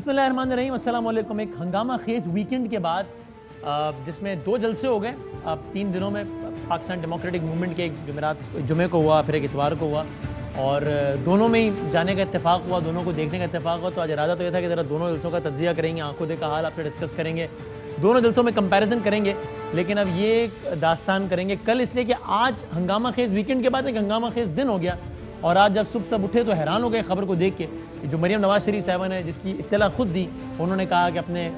بسم اللہ الرحمن الرحیم، السلام علیکم۔ ایک ہنگامہ خیز ویکنڈ کے بعد جس میں 2 جلسے ہو گئے 3 دنوں میں پاکستان ڈیموکریٹک موومنٹ کے جمعے کو ہوا، پھر ایک اتوار کو ہوا، اور دونوں میں ہی جانے کا اتفاق ہوا، دونوں کو دیکھنے کا اتفاق ہوا۔ تو آج ارادہ تو یہ تھا کہ ذرا دونوں جلسوں کا تجزیہ کریں گے، آنکھوں دیکھا حال آپ سے ڈسکس کریں گے، دونوں جلسوں میں کمپیریزن کریں گے، لیکن اب یہ ایک داستان کریں گے کل، اس لیے کہ آج ہنگامہ خیز ویکنڈ کے بعد ایک ہنگامہ خیز دن ہو گیا، اور آج جب صبح سب اٹھے تو حیران ہو گئے خبر کو دیکھ کے، جو مریم نواز شریف صاحبہ نے جس کی اطلاع خود دی، انہوں نے کہا کہ اپنے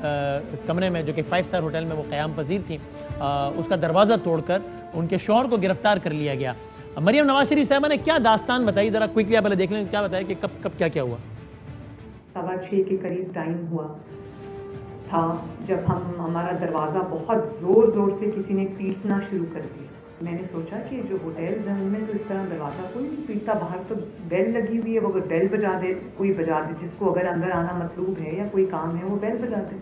کمرے میں جو کہ 5 اسٹار ہوٹل میں وہ قیام پذیر تھیں، اس کا دروازہ توڑ کر ان کے شوہر کو گرفتار کر لیا گیا۔ مریم نواز شریف صاحبہ نے کیا داستان بتائی، ذرا کوئکلی آپ پہلے دیکھ لیں کیا بتایا کہ کب کیا ہوا۔ 6:15 کے قریب ٹائم ہوا تھا جب ہمارا دروازہ بہت زور سے کسی نے پیٹنا شروع کر دیا۔ میں نے سوچا کہ جو ہوٹلز ہیں ان میں تو اس طرح دروازہ کوئی نہیں پیٹتا، باہر تو بیل لگی ہوئی ہے، وہ اگر بیل بجا دے، کوئی بجا دے، جس کو اگر اندر آنا مطلوب ہے یا کوئی کام ہے وہ بیل بجا دے۔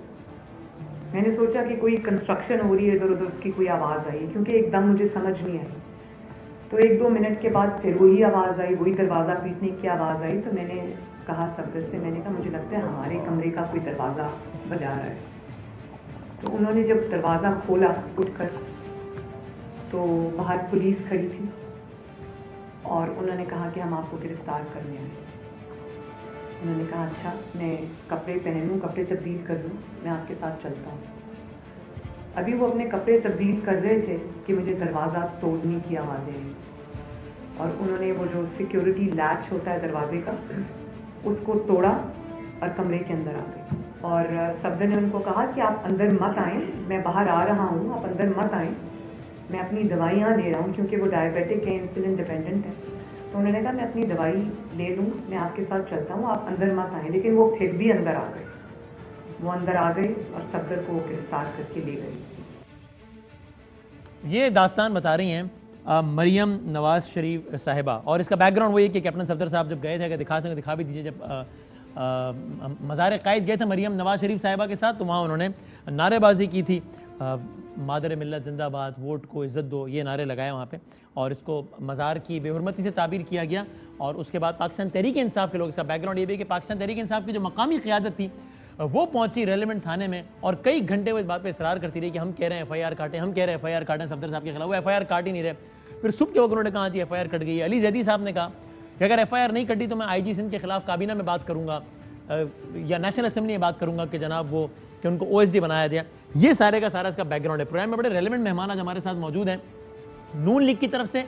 میں نے سوچا کہ کوئی کنسٹرکشن ہو رہی ہے ادھر اس کی کوئی آواز آئی، کیونکہ ایک دم مجھے سمجھ نہیں آئی۔ تو 1-2 منٹ کے بعد پھر وہی آواز آئی، وہی دروازہ پیٹنے کی آواز آئی۔ تو میں نے کہا صفدر سے، میں نے کہا مجھے لگتا ہے ہمارے کمرے کا کوئی دروازہ بجا رہا ہے۔ تو انہوں نے جب دروازہ کھولا اٹھ کر تو باہر پولیس کھڑی تھی اور انہوں نے کہا کہ ہم آپ کو گرفتار کرنے آئے۔ انہوں نے کہا اچھا، میں کپڑے پہنوں، کپڑے تبدیل کر لوں، میں آپ کے ساتھ چلتا ہوں۔ ابھی وہ اپنے کپڑے تبدیل کر رہے تھے کہ مجھے دروازہ توڑنے کی آوازیں آئی، اور انہوں نے وہ جو سیکیورٹی لیچ ہوتا ہے دروازے کا اس کو توڑا اور کمرے کے اندر آ گئے۔ اور صفدر نے ان کو کہا کہ آپ اندر مت آئیں، میں باہر آ رہا ہوں، آپ اندر مت آئیں، میں اپنی دوائیاں لے رہا ہوں، کیونکہ وہ ڈائبیٹک ہے، انسولن ڈیپینڈنٹ ہے۔ تو انہوں نے کہا میں اپنی دوائی لے لوں، میں آپ کے ساتھ چلتا ہوں، آپ اندر مت آئیں۔ لیکن وہ پھر بھی اندر آ گئے، وہ اندر آ گئے اور صفدر کو گرفتار کر کے لے گئے۔ یہ داستان بتا رہی ہیں مریم نواز شریف صاحبہ، اور اس کا بیک گراؤنڈ وہی ہے کہ کیپٹن صفدر صاحب جب گئے تھے، اگر دکھا بھی دیجیے، جب مزار قائد گئے تھے مریم نواز شریف صاحبہ کے ساتھ، تو وہاں انہوں نے نعرے بازی کی تھی، مادر ملت زندہ باد، ووٹ کو عزت دو، یہ نعرے لگائے وہاں پہ، اور اس کو مزار کی بے حرمتی سے تعبیر کیا گیا۔ اور اس کے بعد پاکستان تحریک انصاف کے لوگ، اس کا بیک گراؤنڈ یہ بھی ہے کہ پاکستان تحریک انصاف کی جو مقامی قیادت تھی وہ پہنچی ریلیونٹ تھانے میں، اور کئی گھنٹے وہ اس بات پہ اصرار کرتی رہی کہ ہم کہہ رہے ہیں ایف آئی آر کاٹیں، ہم کہہ رہے ہیں ایف آئی آر کاٹیں صفدر صاحب کے خلاف، وہ ایف آئی آر کاٹ ہی نہیں رہے۔ پھر صبح کے وقت انہوں نے کہا جی ایف آئی آر کٹ گئی ہے۔ علی زیدی صاحب نے کہا کہ اگر ایف آئی آر نہیں کٹی تو میں آئی جی سندھ کے خلاف کابینہ میں بات کروں گا، یا نیشنل اسمبلی میں بات کروں گا کہ جناب وہ کہ ان کو او ایس ڈی بنایا دیا۔ یہ سارے کا سارا اس کا بیک گراؤنڈ ہے۔ پروگرام میں بڑے ریلیونٹ مہمان آج ہمارے ساتھ موجود ہیں، نون لیگ کی طرف سے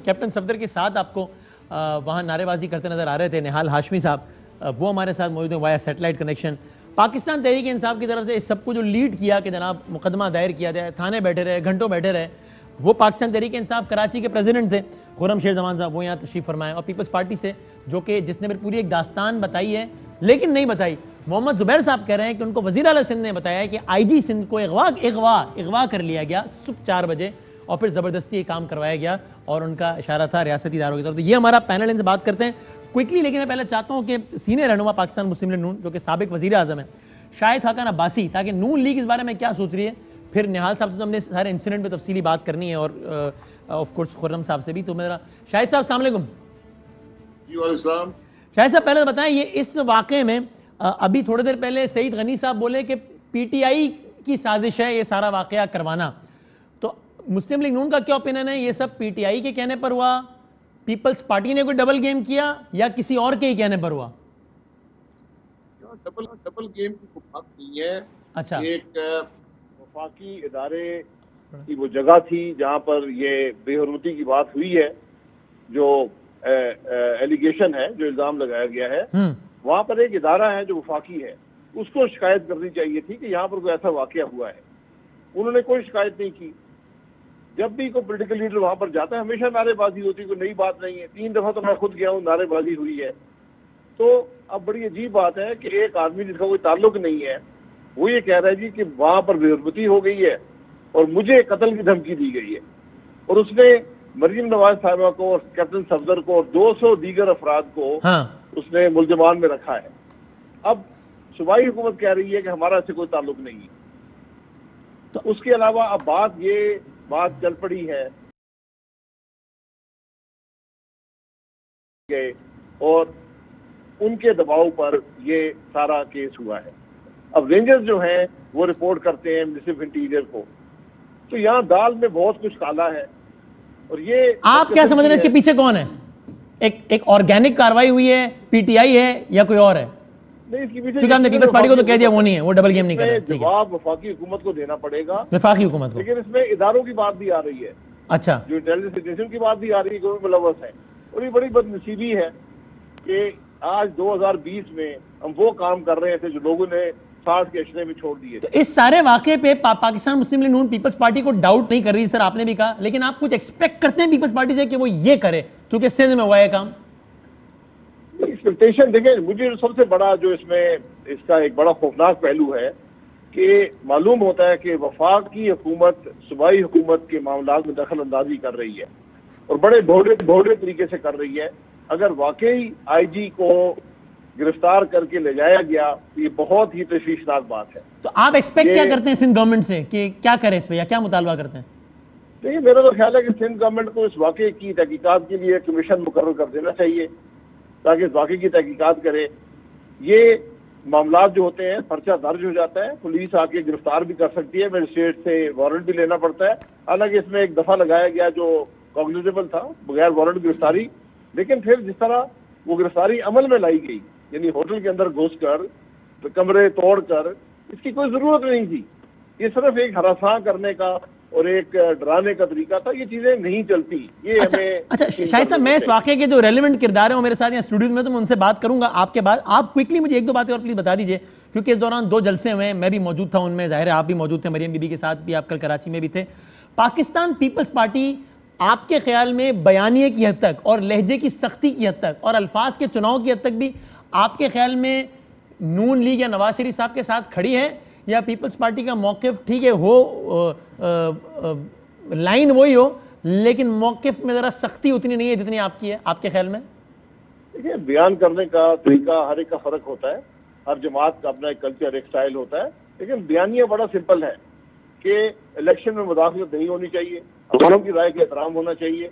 کیپٹن صفدر کے ساتھ آپ کو وہاں نعرے بازی کرتے نظر آ رہے تھے نہال ہاشمی صاحب، وہ ہمارے ساتھ موجود ہیں وایا سیٹلائٹ کنیکشن۔ پاکستان تحریک انصاف کی طرف سے اس سب کو جو لیڈ کیا کہ جناب مقدمہ دائر کیا جائے، تھانے بیٹھے رہے، گھنٹوں بیٹھے رہے، وہ پاکستان تحریک انصاف کراچی کے پریزیڈنٹ تھے خرم شیر زمان صاحب، وہ یہاں تشریف فرمائے، اور پیپلز پارٹی سے جو کہ جس نے پوری ایک داستان بتائی ہے لیکن نہیں بتائی، محمد زبیر صاحب کہہ رہے ہیں کہ ان کو وزیر اعلیٰ سندھ نے بتایا ہے کہ آئی جی سندھ کو اغوا کر لیا گیا صبح 4 بجے، اور پھر زبردستی یہ کام کروایا گیا، اور ان کا اشارہ تھا ریاستی اداروں کی طرف۔ تو یہ ہمارا پینل، ان سے بات کرتے ہیں کوئکلی، لیکن میں پہلے چاہتا ہوں کہ سینئر رہنما پاکستان مسلم لیگ نون جو کہ سابق وزیر اعظم ہیں شاہد خاقان عباسی، تاکہ نون لیگ اس بارے میں کیا سوچ رہی ہے، پھر نہال صاحب سے ہم نے سارے انسیڈنٹ پہ تفصیلی بات کرنی ہے، اور آف کورس خرم صاحب سے بھی۔ تو میرا شاہد صاحب السلام علیکم۔ جی وعلیکم السلام۔ شاہد صاحب پہلے بتائیں، یہ اس واقعے میں ابھی تھوڑی دیر پہلے سعید غنی صاحب بولے کہ پی ٹی آئی کی سازش ہے یہ سارا واقعہ کروانا، تو مسلم لیگ نون کا کیا اوپینین ہے؟ یہ سب پی ٹی آئی کے کہنے پر ہوا، پیپلز پارٹی نے کوئی ڈبل گیم کیا، یا کسی اور کے ہی کہنے پر ہوا؟ ڈبل گیم کی کوئی بات نہیں ہے۔ اچھا، ایک وفاقی ادارے کی وہ جگہ تھی جہاں پر یہ بے حرمتی کی بات ہوئی ہے، جو ایلیگیشن ہے، جو الزام لگایا گیا ہے، وہاں پر ایک ادارہ ہے جو وفاقی ہے، اس کو شکایت کرنی چاہیے تھی کہ یہاں پر کوئی ایسا واقعہ ہوا ہے۔ انہوں نے کوئی شکایت نہیں کی۔ جب بھی کوئی پولیٹیکل لیڈر وہاں پر جاتا ہے ہمیشہ نعرے بازی ہوتی ہے، کوئی نئی بات نہیں ہے۔ 3 دفعہ تو میں خود گیا ہوں، نعرے بازی ہوئی ہے۔ تو اب بڑی عجیب بات ہے کہ ایک آدمی جس کا کوئی تعلق نہیں ہے وہ یہ کہہ رہا ہے جی کہ وہاں پر بے حرمتی ہو گئی ہے اور مجھے قتل کی دھمکی دی گئی ہے، اور اس نے مریم نواز صاحبہ کو اور کیپٹن صفدر کو اور 200 دیگر افراد کو اس نے ملزمان میں رکھا ہے۔ اب صوبائی حکومت کہہ رہی ہے کہ ہمارا اس سے کوئی تعلق نہیں ہے۔ تو اس کے علاوہ اب بات چل پڑی ہے، اور ان کے دباؤ پر یہ سارا کیس ہوا ہے. اب رینجرز جو ہیں وہ رپورٹ کرتے ہیں منسٹری آف انٹیریئر کو. تو یہاں دال میں بہت کچھ کالا ہے. اور یہ آپ کیا سمجھ رہے ہیں اس کے پیچھے کون ہے؟ ایک آرگینک کاروائی ہوئی ہے, پی ٹی آئی ہے یا کوئی اور ہے؟ چونکہ ہم نے پیپلز پارٹی کو تو کہہ دیا وہ نہیں ہے, وہ ڈبل گیم نہیں کر رہا. جواب وفاقی حکومت کو دینا پڑے گا, وفاقی حکومت کو. لیکن اس میں اداروں کی بات بھی آ رہی ہے. اچھا, جو انٹیلیجنس ایجنسی کی بات بھی آ رہی ہے کہ وہ ملوث ہے. اور یہ بڑی بدنصیبی ہے کہ آج 2020 میں ہم وہ کام کر رہے تھے جو لوگوں نے 60 کے اشرے میں چھوڑ دیے. تو اس سارے واقعے پہ پاکستان مسلم لیگ نون پیپلز پارٹی کو ڈاؤٹ نہیں کر رہی سر, آپ نے بھی کہا, لیکن آپ کچھ ایکسپیکٹ کرتے ہیں پیپلز پارٹی سے کہ وہ یہ کرے کیونکہ سندھ میں ہوا ہے کام؟ ایکسپیکٹیشن دیکھیں, مجھے سب سے بڑا جو اس میں اس کا ایک بڑا خوفناک پہلو ہے کہ معلوم ہوتا ہے کہ وفاق کی حکومت صوبائی حکومت کے معاملات میں دخل اندازی کر رہی ہے اور بڑے بھوڑے طریقے سے کر رہی ہے. اگر واقعی آئی جی کو گرفتار کر کے لے جایا گیا تو یہ بہت ہی تشویشناک بات ہے. تو آپ ایکسپیکٹ کیا کرتے ہیں سندھ گورنمنٹ سے کہ کیا کرے اس پہ, یا کیا مطالبہ کرتے ہیں؟ دیکھیے, میرا تو خیال ہے کہ سندھ گورنمنٹ کو اس واقعے کی تحقیقات کے لیے کمیشن مقرر کر دینا چاہیے تاکہ اس واقعے کی تحقیقات کرے. یہ معاملات جو ہوتے ہیں پرچہ درج ہو جاتا ہے, پولیس آ کے گرفتار بھی کر سکتی ہے, مجسٹریٹ سے وارنٹ بھی لینا پڑتا ہے. حالانکہ اس میں ایک دفعہ لگایا گیا جو کاگنیزیبل تھا بغیر وارنٹ گرفتاری, لیکن پھر جس طرح وہ گرفتاری عمل میں لائی گئی, یعنی ہوٹل کے اندر گھس کر کمرے توڑ کر, اس کی کوئی ضرورت نہیں تھی. یہ صرف ایک ہراساں کرنے کا اور ایک ڈرانے کا طریقہ تھا. یہ چیزیں نہیں چلتی. یہ اچھا شاہد صاحب, میں اس واقعے کے جو ریلیونٹ کردار ہیں وہ میرے ساتھ یہاں اسٹوڈیوز میں, تو میں ان سے بات کروں گا آپ کے بعد. آپ کوئکلی مجھے ایک دو باتیں اور پلیز بتا دیجیے, کیونکہ اس دوران 2 جلسے ہوئے ہیں, میں بھی موجود تھا ان میں, ظاہر ہے آپ بھی موجود تھے, مریم بی بی کے ساتھ بھی آپ کل کراچی میں بھی تھے. پاکستان پیپلز پارٹی آپ کے خیال میں بیانیے کی حد تک اور لہجے کی سختی کی حد تک اور الفاظ کے چناؤ کی حد تک بھی آپ کے خیال میں نون لیگ یا نواز شریف صاحب کے ساتھ کھڑی ہے, یا پیپلز پارٹی کا موقف ٹھیک ہے ہو, لائن وہی ہو, لیکن موقف میں ذرا سختی اتنی نہیں ہے جتنی آپ کی ہے آپ کے خیال میں؟ دیکھیے, بیان کرنے کا طریقہ ہر ایک کا فرق ہوتا ہے, ہر جماعت کا اپنا ایک کلچر, ایک سٹائل ہوتا ہے. لیکن بیانیہ بڑا سمپل ہے کہ الیکشن میں مداخلت نہیں ہونی چاہیے, عوام کی رائے کا احترام ہونا چاہیے,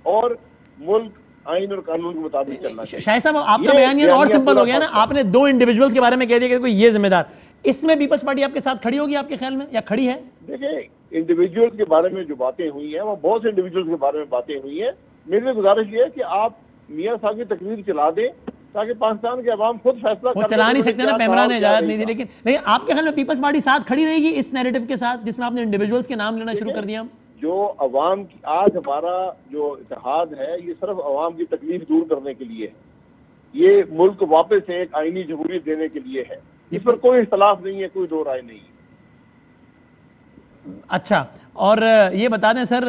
اور ملک آئین اور قانون کے مطابق چلنا چاہیے. شاہد صاحب, آپ کا بیانیہ اور سمپل ہو گیا نا, آپ نے 2 انڈیویجولز کے بارے میں کہہ دیا کہ کوئی یہ ذمہ دار. اس میں پیپلز پارٹی آپ کے ساتھ کھڑی ہوگی آپ کے خیال میں, یا کھڑی ہے؟ دیکھیں, انڈیویجولز کے بارے میں جو باتیں ہوئی ہیں وہ بہت سے انڈیویجولز کے بارے میں باتیں ہوئی ہیں. میری گزارش یہ ہے کہ آپ میاں صاحب کی تقریر چلا دیں تاکہ پاکستان کے عوام خود فیصلہ وہ چلا نہیں سکتے نا, پیمرا نے اجازت نہیں دی. لیکن آپ کے خیال میں پیپلز پارٹی ساتھ کھڑی رہے گی اس نیریٹو کے ساتھ جس میں آپ نے انڈیویجولز کے نام لینا شروع کر دیا؟ جو عوام کی آج ہمارا جو اتحاد ہے یہ صرف عوام کی تکلیف دور کرنے کے لیے ہے. یہ ملک کو واپس ایک آئینی جمہوریت دینے کے لیے ہے. اس پر کوئی اختلاف نہیں ہے, کوئی دو رائے نہیں ہے. اچھا, اور یہ بتا دیں سر,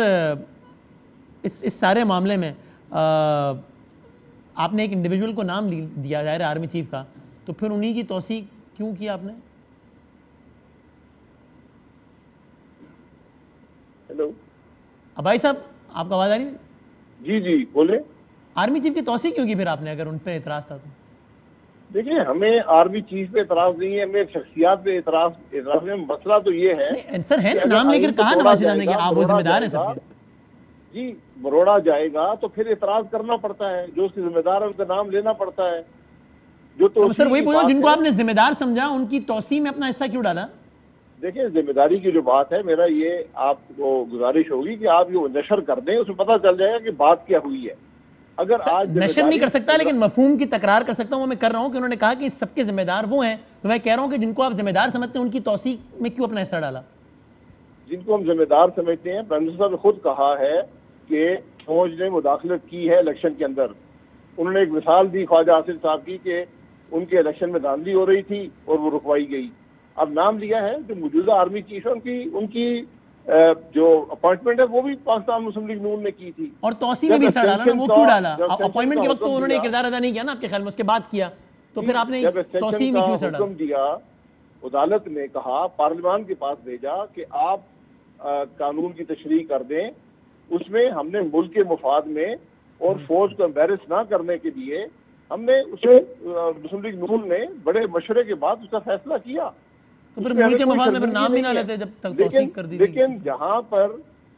اس سارے معاملے میں آپ نے ایک انڈیویجول کو نام دیا ظاہر آرمی چیف کا, تو پھر انہی کی توثیق کیوں کیا آپ نے؟ ہیلو ابائی صاحب, آپ کا آواز آ رہی ہے؟ جی جی بولیں. آرمی چیف کی توثیق کیوں کی پھر آپ نے, اگر ان پہ اعتراض تھا تو؟ دیکھیں, ہمیں آرمی چیف پہ اعتراض نہیں ہے, ہمیں شخصیات پہ اعتراض ہے. مسئلہ تو یہ ہے سر ہے نا, نام لے کر کہا نواز شریف نے کہ آپ وہ ذمہ دار ہیں سب کے. جی, مروڑا جائے گا تو پھر اعتراض کرنا پڑتا ہے, جو اس کے ذمہ دار ہے ان کا نام لینا پڑتا ہے. جو تو سر وہی پوچھا, جن کو آپ نے ذمہ دار سمجھا ان کی توسیع میں اپنا حصہ کیوں ڈالا؟ دیکھیں, ذمہ داری کی جو بات ہے, میرا یہ آپ کو گزارش ہوگی کہ آپ یہ نشر کر دیں, اس میں پتہ چل جائے گا کہ بات کیا ہوئی ہے. اگر آج نشر نہیں کر سکتا لیکن مفہوم کی تکرار کر سکتا ہوں. وہ میں کر رہا ہوں کہ انہوں نے کہا کہ سب کے ذمہ دار وہ ہیں, تو میں کہہ رہا ہوں کہ جن کو آپ ذمہ دار سمجھتے ہیں ان کی توثیع میں کیوں اپنا حصہ ڈالا؟ جن کو ہم ذمہ دار سمجھتے ہیں, پرائم منسٹر صاحب نے خود کہا ہے کہ فوج نے مداخلت کی ہے الیکشن کے اندر. انہوں نے ایک مثال دی خواجہ آصف صاحب کی کہ ان کے الیکشن میں دھاندلی ہو رہی تھی اور وہ رکوائی گئی. اب نام لیا ہے جو موجودہ آرمی چیف ہے, ان کی جو اپوائنٹمنٹ ہے وہ بھی پاکستان مسلم لیگ نون نے کی تھی. اور توسیع میں بھی حصہ ڈالا نا, وہ کیوں ڈالا؟ اپوائنٹمنٹ کے وقت تو انہوں نے کردار ادا نہیں کیا نا آپ کے خیال میں, اس کے بعد کیا, تو پھر آپ نے توسیع میں کیوں حصہ ڈالا؟ حکم دیا, عدالت نے کہا, پارلیمان کے پاس بھیجا کہ آپ قانون کی تشریح کر دیں, اس میں ہم نے ملک کے مفاد میں اور فوج کو امبیرس نہ کرنے کے لیے ہم نے اسے مسلم لیگ نون نے بڑے مشورے کے بعد اس کا فیصلہ کیا. تو پھر ملک کے مفاد میں پھر نام بھی نہ لیتے جب تک توثیق کر دی. لیکن جہاں پر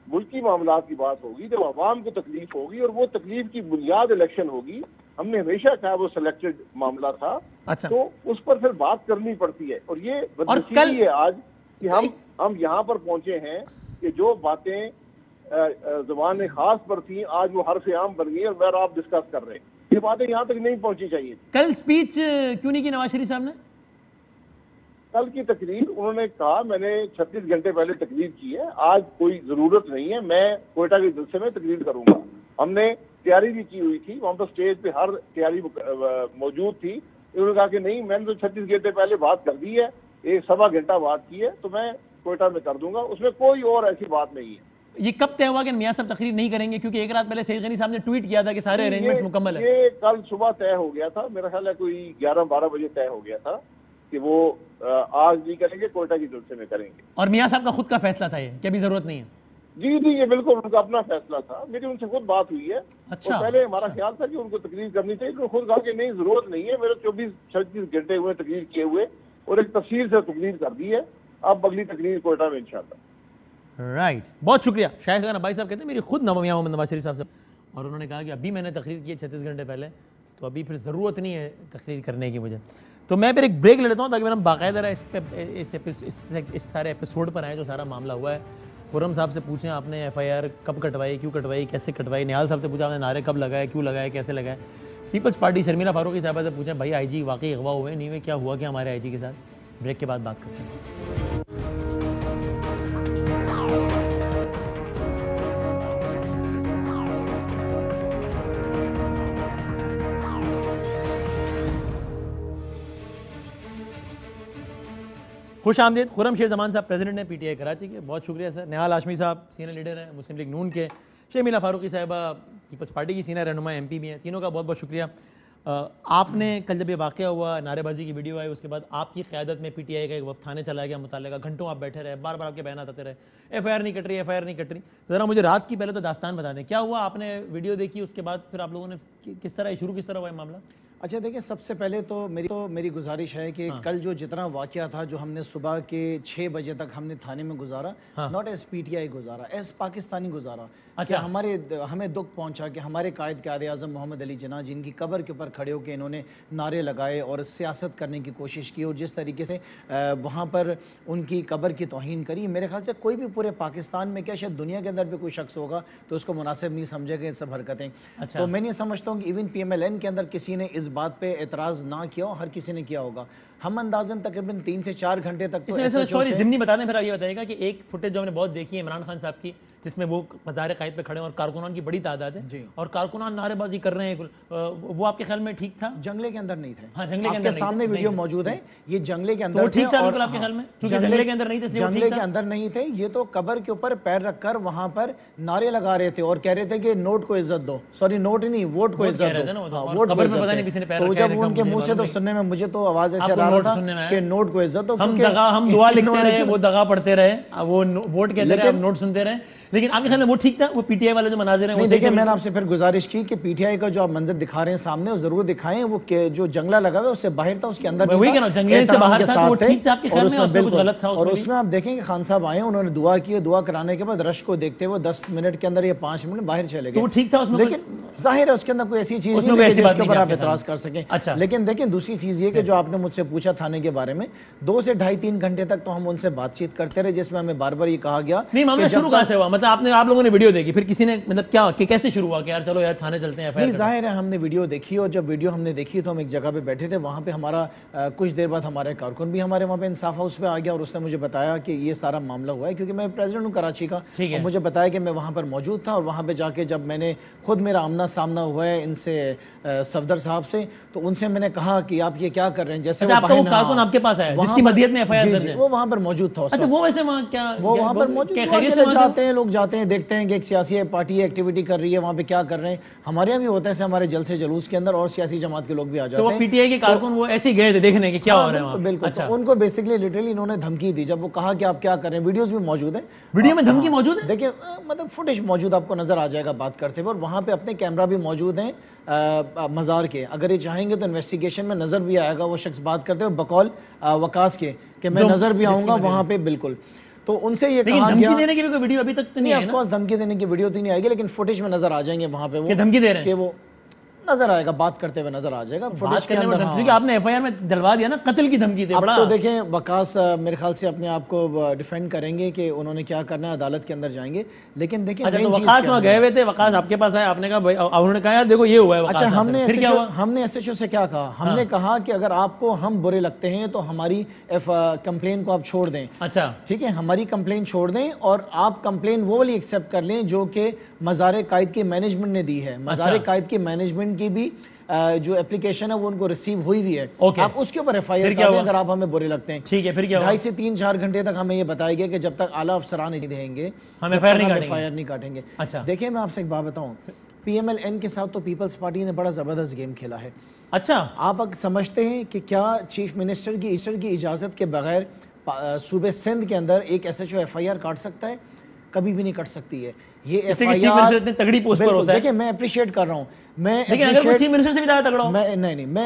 ملکی معاملات کی بات ہوگی, جب عوام کو تکلیف ہوگی اور وہ تکلیف کی بنیاد الیکشن ہوگی, ہم نے ہمیشہ کہا وہ سلیکٹڈ معاملہ تھا. اچھا تو اس پر پھر بات کرنی پڑتی ہے. اور یہ بدنصیبی ہے آج کہ ہم یہاں پر پہنچے ہیں کہ جو باتیں زبان خاص پر تھیں آج وہ حرف عام بن گئی اور آپ ڈسکس کر رہے ہیں. یہ باتیں یہاں تک نہیں پہنچی چاہیے. کل سپیچ کیوں نہیں کی نواز شریف صاحب نے؟ کل کی تقریر انہوں نے کہا میں نے 36 گھنٹے پہلے تقریر کی ہے, آج کوئی ضرورت نہیں ہے, میں کوئٹہ کے جلسے میں تقریر کروں گا. ہم نے تیاری بھی کی ہوئی تھی, وہاں پر اسٹیج پہ ہر تیاری موجود تھی. انہوں نے کہا کہ نہیں میں نے تو 36 گھنٹے پہلے بات کر دی ہے, 1.25 گھنٹہ بات کی ہے, تو میں کوئٹہ میں کر دوں گا. اس میں کوئی اور ایسی بات نہیں ہے. یہ کب طے ہوا کہ میاں صاحب تقریر نہیں کریں گے؟ کیونکہ ایک رات پہلے سید غنی صاحب نے ٹویٹ کیا تھا کہ سارے ارینجمنٹس مکمل ہیں. یہ کل صبح طے ہو گیا تھا, میرا خیال ہے کوئی 11-12 بجے طے ہو گیا تھا کہ وہ آج نہیں کریں گے, کوئٹہ کی جلسے میں کریں گے. اور میاں صاحب کا خود کا فیصلہ تھا یہ کہ ابھی ضرورت نہیں ہے؟ جی یہ بالکل ان کا اپنا فیصلہ تھا. میری ان سے خود بات ہوئی ہے. اچھا. پہلے ہمارا خیال تھا کہ ان کو تقریر کرنی چاہیے, انہوں نے خود کہا کہ نہیں ضرورت نہیں ہے, میرے 24-36 گھنٹے ہوئے تقریر کیے ہوئے, اور ایک تفصیل سے تقریر کر دی ہے. اب اگلی تقریر کوئٹہ میں انشاءاللہ. رائٹ, بہت شکریہ. شاہد خان عباسی صاحب کہتے ہیں میری خود میاں محمد نواز شریف صاحب سے, اور انہوں نے کہا کہ ابھی میں نے تقریر کی ہے 36 گھنٹے پہلے, تو ابھی پھر ضرورت نہیں ہے تقریر کرنے کی مجھے. تو میں پھر ایک بریک لے لیتا ہوں تاکہ ہم باقاعدہ اس سارے ایپیسوڈ پر آئیں جو سارا معاملہ ہوا ہے. خرم صاحب سے پوچھیں آپ نے FIR کب کٹوائی, کیوں کٹوائی, کیسے کٹوائی. نیال صاحب سے پوچھا آپ نے نعرے کب لگائے, کیوں لگائے, کیسے لگائے. پیپلز پارٹی شرمیلا فاروقی صاحبہ سے پوچھیں بھائی IG واقعی اغوا ہوئے نہیں ہوئے, کیا ہوا کیا ہمارے IG کے ساتھ. بریک کے بعد بات کرتے ہیں. خوش آمدید. خرم شیر زمان صاحب پریزیڈنٹ ہیں PTI کراچی کے, بہت شکریہ سر. نہال ہاشمی صاحب سینئر لیڈر ہیں مسلم لیگ نون کے. شرمیلا فاروقی صاحبہ پیپلز پارٹی کی سینئر رہنما MP بھی ہیں. تینوں کا بہت بہت شکریہ. آپ نے کل جب یہ واقعہ ہوا, نعرے بازی کی ویڈیو آئی, اس کے بعد آپ کی قیادت میں PTI کا ایک وفد تھانے چلا گیا متعلقہ, گھنٹوں آپ بیٹھے رہے, بار بار آپ کے بیانات آتے رہے FIR نہیں کٹ رہی, FIR نہیں کٹ رہی. ذرا مجھے رات کی پہلے تو داستان بتا دیں, کیا ہوا, آپ نے ویڈیو دیکھی, اس کے بعد پھر آپ لوگوں نے کس طرح شروع کس طرح ہوا ہے معاملہ؟ اچھا دیکھیں, سب سے پہلے تو میری گزارش ہے کہ کل جو جتنا واقعہ تھا جو ہم نے صبح کے 6 بجے تک ہم نے تھانے میں گزارا, ناٹ ایز PTI گزارا, ایز پاکستانی گزارا. اچھا, ہمیں دکھ پہنچا کہ ہمارے قائد اعظم محمد علی جناح جن کی قبر کے اوپر کھڑے ہو کے انہوں نے نعرے لگائے اور سیاست کرنے کی کوشش کی, اور جس طریقے سے وہاں پر ان کی قبر کی توہین کری, میرے خیال سے کوئی بھی پورے پاکستان میں کیا شاید دنیا کے اندر بھی کوئی شخص ہوگا تو اس کو مناسب نہیں سمجھے گا یہ سب حرکتیں. تو میں نہیں سمجھتا ہوں کہ ایون PMLN کے اندر کسی نے اس بات پہ اعتراض نہ کیا ہو, ہر کسی نے کیا ہوگا. ہم اندازاً تقریباً 3 سے 4 گھنٹے تک تو سوری ضمنی بتا دیں, پھر آپ یہ بتائیے گا کہ ایک فوٹیج جو ہم نے بہت دیکھی ہے عمران خان صاحب کی, جس میں وہ مزار قائد پہ کھڑے ہیں اور کارکنان کی بڑی تعداد ہے, اور کارکنان نعرے بازی کر رہے ہیں, وہ آپ کے خیال میں ٹھیک تھا؟ جنگلے کے اندر نہیں تھے. ہاں, جنگلے کے اندر سامنے ویڈیو موجود ہے, یہ جنگلے کے اندر ٹھیک تھا بالکل آپ کے خیال میں, کیونکہ جنگلے کے اندر نہیں تھے, جنگلے کے اندر نہیں تھے. یہ تو قبر کے اوپر پیر رکھ کر وہاں پر نعرے لگا رہے تھے اور کہہ رہے تھے کہ نوٹ کو عزت دو, سوری نوٹ نہیں, ووٹ کو عزت دو, ووٹ کو عزت دو. تو جب ان کے منہ سے تو سننے میں مجھے تو آواز ایسے آ رہا تھا کہ نوٹ کو عزت دو. ہم دعا لکھتے رہے, وہ دغا پڑھتے رہے, وہ ووٹ کہتے رہے, ہم نوٹ سنتے رہے. لیکن آپ کے خیال میں وہ ٹھیک تھا, وہ PTI والے جو مناظر ہیں وہ؟ دیکھیں, میں نے آپ سے پھر گزارش کی کہ PTI کا جو آپ منظر دکھا رہے ہیں سامنے, وہ ضرور دکھائیں. وہ جو جنگلہ لگا ہوا اس سے باہر تھا, اس کے اندر جنگلے سے باہر تھا, وہ ٹھیک تھا آپ کے خیال میں, اس میں کچھ غلط تھا؟ اور اس میں آپ دیکھیں کہ خان صاحب آئے, انہوں نے دعا کی, دعا کرانے کے بعد رش کو دیکھتے ہوئے 10 منٹ کے اندر یا 5 منٹ باہر چلے گئے. وہ ٹھیک تھا اس میں, لیکن ظاہر ہے اس کے اندر کوئی ایسی چیز نہیں ہے جس کے اوپر آپ اعتراض کر سکیں. لیکن دیکھیں, دوسری چیز یہ کہ جو آپ نے مجھ سے پوچھا تھانے کے بارے میں, 2 سے 2.5-3 گھنٹے تک تو ہم ان سے بات چیت کرتے رہے, جس میں ہمیں بار بار یہ کہا گیا. نہیں, معاملہ شروع کہاں سے ہوا, مطلب آپ لوگوں نے ویڈیو دیکھی, پھر کسی نے مطلب کیا کہ کیسے شروع ہوا کہ یار چلو یار تھانے چلتے ہیں؟ نہیں, ظاہر ہے ہم نے ویڈیو دیکھی, اور جب ویڈیو ہم نے دیکھی تو ہم ایک جگہ پہ بیٹھے تھے, وہاں پہ ہمارا کچھ دیر بعد ہمارے کارکن بھی ہمارے وہاں پہ انصاف ہاؤس پہ آ گیا, اور اس نے مجھے بتایا کہ یہ سارا معاملہ ہوا ہے, کیونکہ میں پریزیڈنٹ ہوں کراچی کا, اور مجھے بتایا کہ میں وہاں پر موجود تھا. اور وہاں پہ جا کے جب میں نے خود میرا آمنا سامنا ہوا ہے ان سے, صفدر صاحب سے, تو ان سے میں نے کہا کہ آپ یہ کیا کر رہے ہیں, جیسے کارکن آپ کے پاس آیا جس کی مدیت میں FIR درج ہے, وہ وہاں پر موجود تھا. اچھا, وہ ویسے وہاں کیا, وہ وہاں پر موجود جاتے ہیں, لوگ جاتے ہیں, دیکھتے ہیں کہ ایک سیاسی پارٹی ایکٹیویٹی کر رہی ہے, وہاں پہ کیا کر رہے ہیں. ہمارے یہاں بھی ہوتا ہے ہمارے جلسے جلوس کے اندر, اور سیاسی جماعت کے لوگ بھی آ جاتے ہیں. تو PTI کے کارکن وہ ایسے ہی گئے تھے دیکھنے کہ کیا ہو رہا ہے وہاں؟ بالکل, تو ان کو بیسکلی لٹرلی انہوں نے دھمکی دی, جب وہ کہا کہ آپ کیا کر رہے ہیں. ویڈیوز بھی موجود ہیں, ویڈیو میں دھمکی موجود ہے, دیکھیں مطلب فوٹیج موجود آپ کو نظر آ جائے گا بات کرتے ہوئے, اور وہاں پہ اپنے کیمرہ بھی موجود ہیں مزار کے. اگر یہ چاہیں گے تو انویسٹیگیشن میں نظر بھی آئے گا وہ شخص بات کرتے ہوئے بقول وقاص کے, کہ میں نظر بھی آؤں گا وہاں پہ. بالکل, تو ان سے یہ کہا گیا, دھمکی دینے کی بھی کوئی ویڈیو ابھی تک نہیں ہے. آف کورس دھمکی دینے کی ویڈیو تو نہیں آئے گی, لیکن فوٹیج میں نظر آ جائیں گے وہاں پہ وہ دھمکی دے رہے ہیں کہ وہ نظر آئے گا, بات کرتے ہوئے نظر آ جائے گا بات کرنے میں, کیونکہ آپ نے ایف آئی آر میں دلوا دیا نا, قتل کی دھمکی تھی. اب تو دیکھیں وقاص میرے خیال سے اپنے آپ کو ڈیفینڈ کریں گے کہ انہوں نے کیا کرنا ہے, عدالت کے اندر جائیں گے. لیکن دیکھیں وقاص وہاں گئے ہوئے تھے, وقاص آپ کے پاس آئے, آپ نے کہا, انہوں نے کہا یار دیکھو یہ ہوا ہے. اچھا, ہم نے ایس ایچ او سے کیا کہا, ہم نے کہا کہ اگر آپ کو ہم برے لگتے ہیں تو ہماری کمپلین کو آپ چھوڑ دیں. اچھا ٹھیک ہے, ہماری کمپلین چھوڑ دیں اور آپ کمپلین وہ والی ایکسیپٹ کر لیں جو کہ مزار قائد کی مینجمنٹ نے دی ہے. مزار قائد کی مینجمنٹ کی بھی جو اپلیکیشن ہے وہ ان کو ریسیو ہوئی ہے, آپ اس کے اوپر ایف آئی آر کر دیں اگر آپ ہمیں برے لگتے ہیں. ٹھیک ہے, پھر کیا 2.5 سے 3-4 گھنٹے تک ہمیں یہ بتایا گیا کہ جب تک اعلیٰ افسران نہیں دیں گے ہم ایف آئی آر نہیں کاٹیں گے. دیکھیں میں آپ سے ایک بات بتاؤں, پی ایم ایل این کے ساتھ تو پیپلز پارٹی نے بڑا زبردست گیم کھیلا ہے. اچھا, آپ سمجھتے ہیں کہ کیا چیف منسٹر کی اجازت کے بغیر صوبے سندھ کے اندر ایک S H O F I R کاٹ سکتا ہے؟ کبھی بھی نہیں کٹ سکتی ہے. یہ ایف آئی آر اتنی تگڑی پوسٹ پر ہوتا ہے. دیکھیں میں اپریشیٹ کر رہا ہوں, میں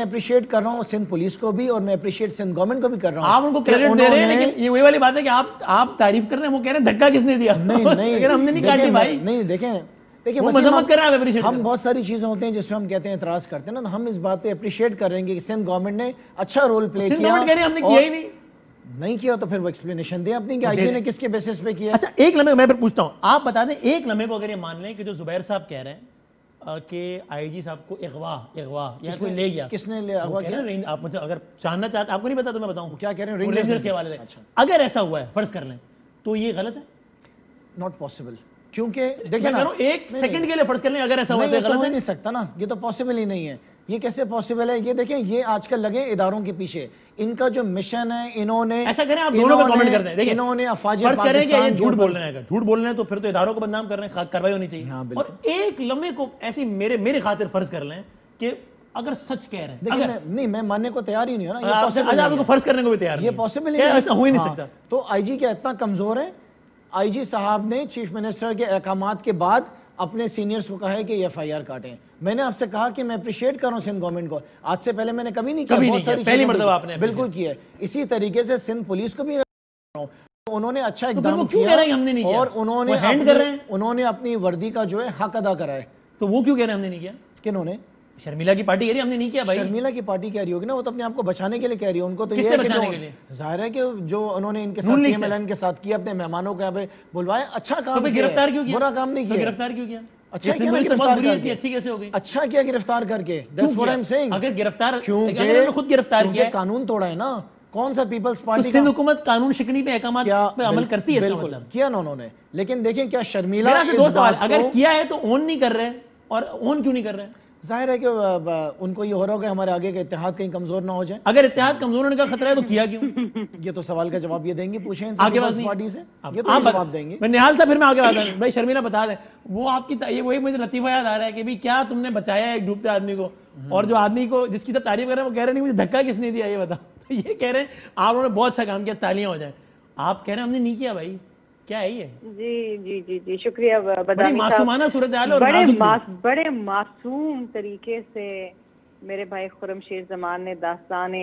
اپریشیٹ کر رہا ہوں سندھ پولیس کو بھی, اور میں اپریشیٹ سندھ گورنمنٹ کو بھی کر رہا ہوں. آپ ان کو کریڈٹ دے رہے ہیں, لیکن یہ وہی والی بات ہے کہ آپ تعریف کر رہے ہیں, وہ کہہ رہے ہیں دھکا کس نے دیا. نہیں ہم نے نہیں کاٹی بھائی. نہیں دیکھیں ہم بہت ساری چیزیں ہوتے ہیں جس پہ ہم کہتے ہیں اعتراض کرتے ہیں نا, تو ہم اس بات پہ اپریشیٹ کر رہے ہیں کہ سندھ گورنمنٹ نے اچھا رول پلے کیا. ہم نے کیا ہی نہیں کیا تو پھر وہ ایکسپلینیشن دیں اپنی کہ آئی جی نے کس کے بیسس پہ کیا. اچھا ایک لمحے میں پھر پوچھتا ہوں, آپ بتا دیں ایک لمحے کو اگر یہ مان لیں کہ جو زبیر صاحب کہہ رہے ہیں کہ آئی جی صاحب کو اغوا یا کوئی لے گیا, کس نے لے اغوا کیا؟ آپ مجھے اگر جاننا چاہتے, آپ کو نہیں پتا تو میں بتاؤں کیا کہہ رہے ہیں, رینجرز کے حوالے سے. اگر ایسا ہوا ہے فرض کر لیں تو یہ غلط ہے؟ ناٹ پاسبل, کیونکہ دیکھیں نا ایک سیکنڈ کے لیے فرض کر لیں اگر ایسا ہوا تو غلط ہو نہیں سکتا نا, یہ تو پاسبل ہی نہیں ہے. یہ کیسے پوسیبل ہے؟ یہ دیکھیں, یہ آج کل لگے اداروں کے پیچھے, ان کا جو مشن ہے, انہوں نے ایسا کریں, آپ دونوں پہ کامنٹ کر دیں. دیکھیں انہوں نے افواج فرض کریں کہ یہ جھوٹ بول رہے ہیں, اگر جھوٹ بول رہے ہیں تو پھر تو اداروں کو بدنام کر رہے ہیں, کارروائی ہونی چاہیے. اور ایک لمحے کو ایسی میرے خاطر فرض کر لیں کہ اگر سچ کہہ رہے ہیں, دیکھیں نہیں میں ماننے کو تیار ہی نہیں ہوں نا, آپ کو فرض کرنے کو بھی تیار نہیں, یہ پاسبل ہے, ایسا ہو ہی نہیں سکتا. تو آئی جی کیا اتنا کمزور ہے؟ آئی جی صاحب نے چیف منسٹر کے احکامات کے بعد اپنے سینئرز کو کہا ہے کہ یہ ایف آئی آر کاٹیں. میں نے آپ سے کہا کہ میں اپریشیٹ کر رہا ہوں سندھ گورنمنٹ کو, آج سے پہلے میں نے کبھی نہیں کیا, بہت ساری پہلی مرتبہ آپ نے بالکل کی ہے. اسی طریقے سے سندھ پولیس کو بھی انہوں نے اچھا اقدام کیا اور انہوں نے اپنی وردی کا جو ہے حق ادا کرا ہے. تو وہ کیوں کہہ رہے ہیں ہم نے نہیں کیا؟ کنہوں نے؟ شرمیلا کی پارٹی کہہ رہی ہے ہم نے نہیں کیا بھائی. شرمیلا کی پارٹی کہہ رہی ہوگی نا, وہ تو اپنے آپ کو بچانے کے لیے کہہ رہی ہے. ان کو تو یہ ہے کہ ظاہر ہے کہ جو انہوں نے ان کے ساتھ پی ایم ایل این کے ساتھ کیا, اپنے مہمانوں کو یہاں پہ بلوایا, اچھا کام کیا, گرفتار کیوں کیا, برا کام نہیں کیا. گرفتار کیوں کیا؟ اچھا کیا گرفتار کر کے, اچھی کیسے ہو گئی, اچھا کیا گرفتار کر کے, that's what I'm saying. اگر گرفتار کیونکہ خود گرفتار کیا, قانون توڑا ہے نا. کون سا پیپلز پارٹی سندھ حکومت قانون شکنی پہ احکامات پہ عمل کرتی ہے؟ بالکل کیا نا انہوں نے, لیکن دیکھیں کیا شرمیلا دو سوال, اگر کیا ہے تو اون نہیں کر رہے, اور اون کیوں نہیں کر رہے؟ ظاہر ہے کہ ان کو یہ ہو رہا ہوگا ہمارے آگے کا اتحاد کہیں کمزور نہ ہو جائے. اگر اتحاد کمزور ہونے کا خطرہ ہے تو کیا کیوں؟ یہ تو سوال کا جواب یہ دیں گے, پوچھیں ان سے پارٹی سے, یہ تو جواب دیں گے. میں نہال تھا, پھر میں آگے بات کروں. بھائی شرمیلا بتا دیں, وہ آپ کی یہ وہی مجھے لطیفہ یاد آ رہا ہے کہ بھائی کیا تم نے بچایا ہے ایک ڈوبتے آدمی کو, اور جو آدمی کو جس کی سب تعریف کر رہے ہیں وہ کہہ رہے نہیں مجھے دھکا کس نے دیا, یہ بتا. یہ کہہ رہے ہیں آپ نے بہت اچھا کام کیا, تالیاں ہو جائیں. آپ کہہ رہے ہیں ہم نے نہیں کیا. بھائی کیا ہے یہ؟ جی جی جی جی شکریہ بڑی معصومانہ صورتحال اور بڑے معصوم طریقے سے میرے بھائی خرم شیر زمان نے داستان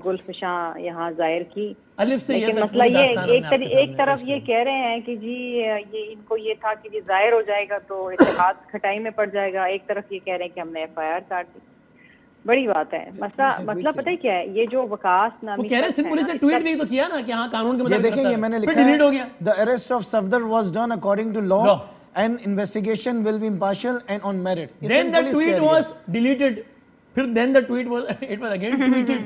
گلفشاں یہاں ظاہر کی. لیکن مسئلہ یہ ایک طرف یہ کہہ رہے ہیں کہ جی یہ ان کو یہ تھا کہ جی ظاہر ہو جائے گا تو اتحاد کھٹائی میں پڑ جائے گا, ایک طرف یہ کہہ رہے ہیں کہ ہم نے ایف آئی آر کاٹ دی. بڑی بات ہے. مسئلہ پتہ ہے کیا ہے, یہ جو وقاص نامی کہہ رہے ہیں سندھ پولیس نے ٹویٹ بھی تو کیا نا کہ ہاں قانون کے مطابق. یہ دیکھیں, یہ میں نے لکھا ہے the arrest of Safdar was done according to law and investigation will be impartial and on merit. Then the tweet was deleted. پھر then the tweet was it was again tweeted.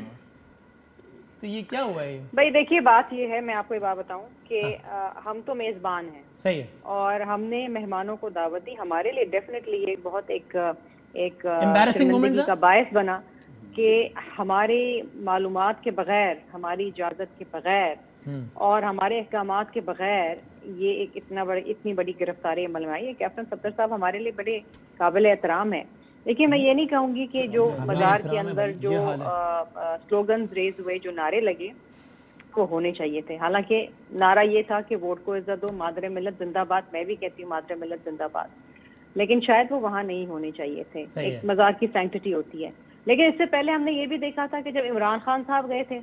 تو یہ کیا ہوا ہے بھائی؟ دیکھیے بات یہ ہے, میں آپ کو یہ بات بتاؤں کہ ہم تو میزبان ہیں, صحیح ہے, اور ہم نے مہمانوں کو دعوت دی. ہمارے لیے ڈیفینیٹلی یہ بہت ایک شرمندگی کا باعث بنا کہ ہماری معلومات کے بغیر, ہماری اجازت کے بغیر اور ہمارے احکامات کے بغیر یہ ایک اتنی بڑی گرفتاری عمل میں آئی ہے. کیپٹن صفدر صاحب ہمارے لیے بڑے قابل احترام ہے, لیکن میں یہ نہیں کہوں گی کہ جو مزار کے اندر جو سلوگنز ریز ہوئے, جو نعرے لگے, وہ ہونے چاہیے تھے. حالانکہ نعرہ یہ تھا کہ ووٹ کو عزت دو, مادر ملت زندہ باد. میں بھی کہتی ہوں مادر ملت زندہ باد, لیکن شاید وہ وہاں نہیں ہونے چاہیے تھے. ایک مزار کی سینکٹیٹی ہوتی ہے. لیکن اس سے پہلے ہم نے یہ بھی دیکھا تھا کہ جب عمران خان صاحب گئے تھے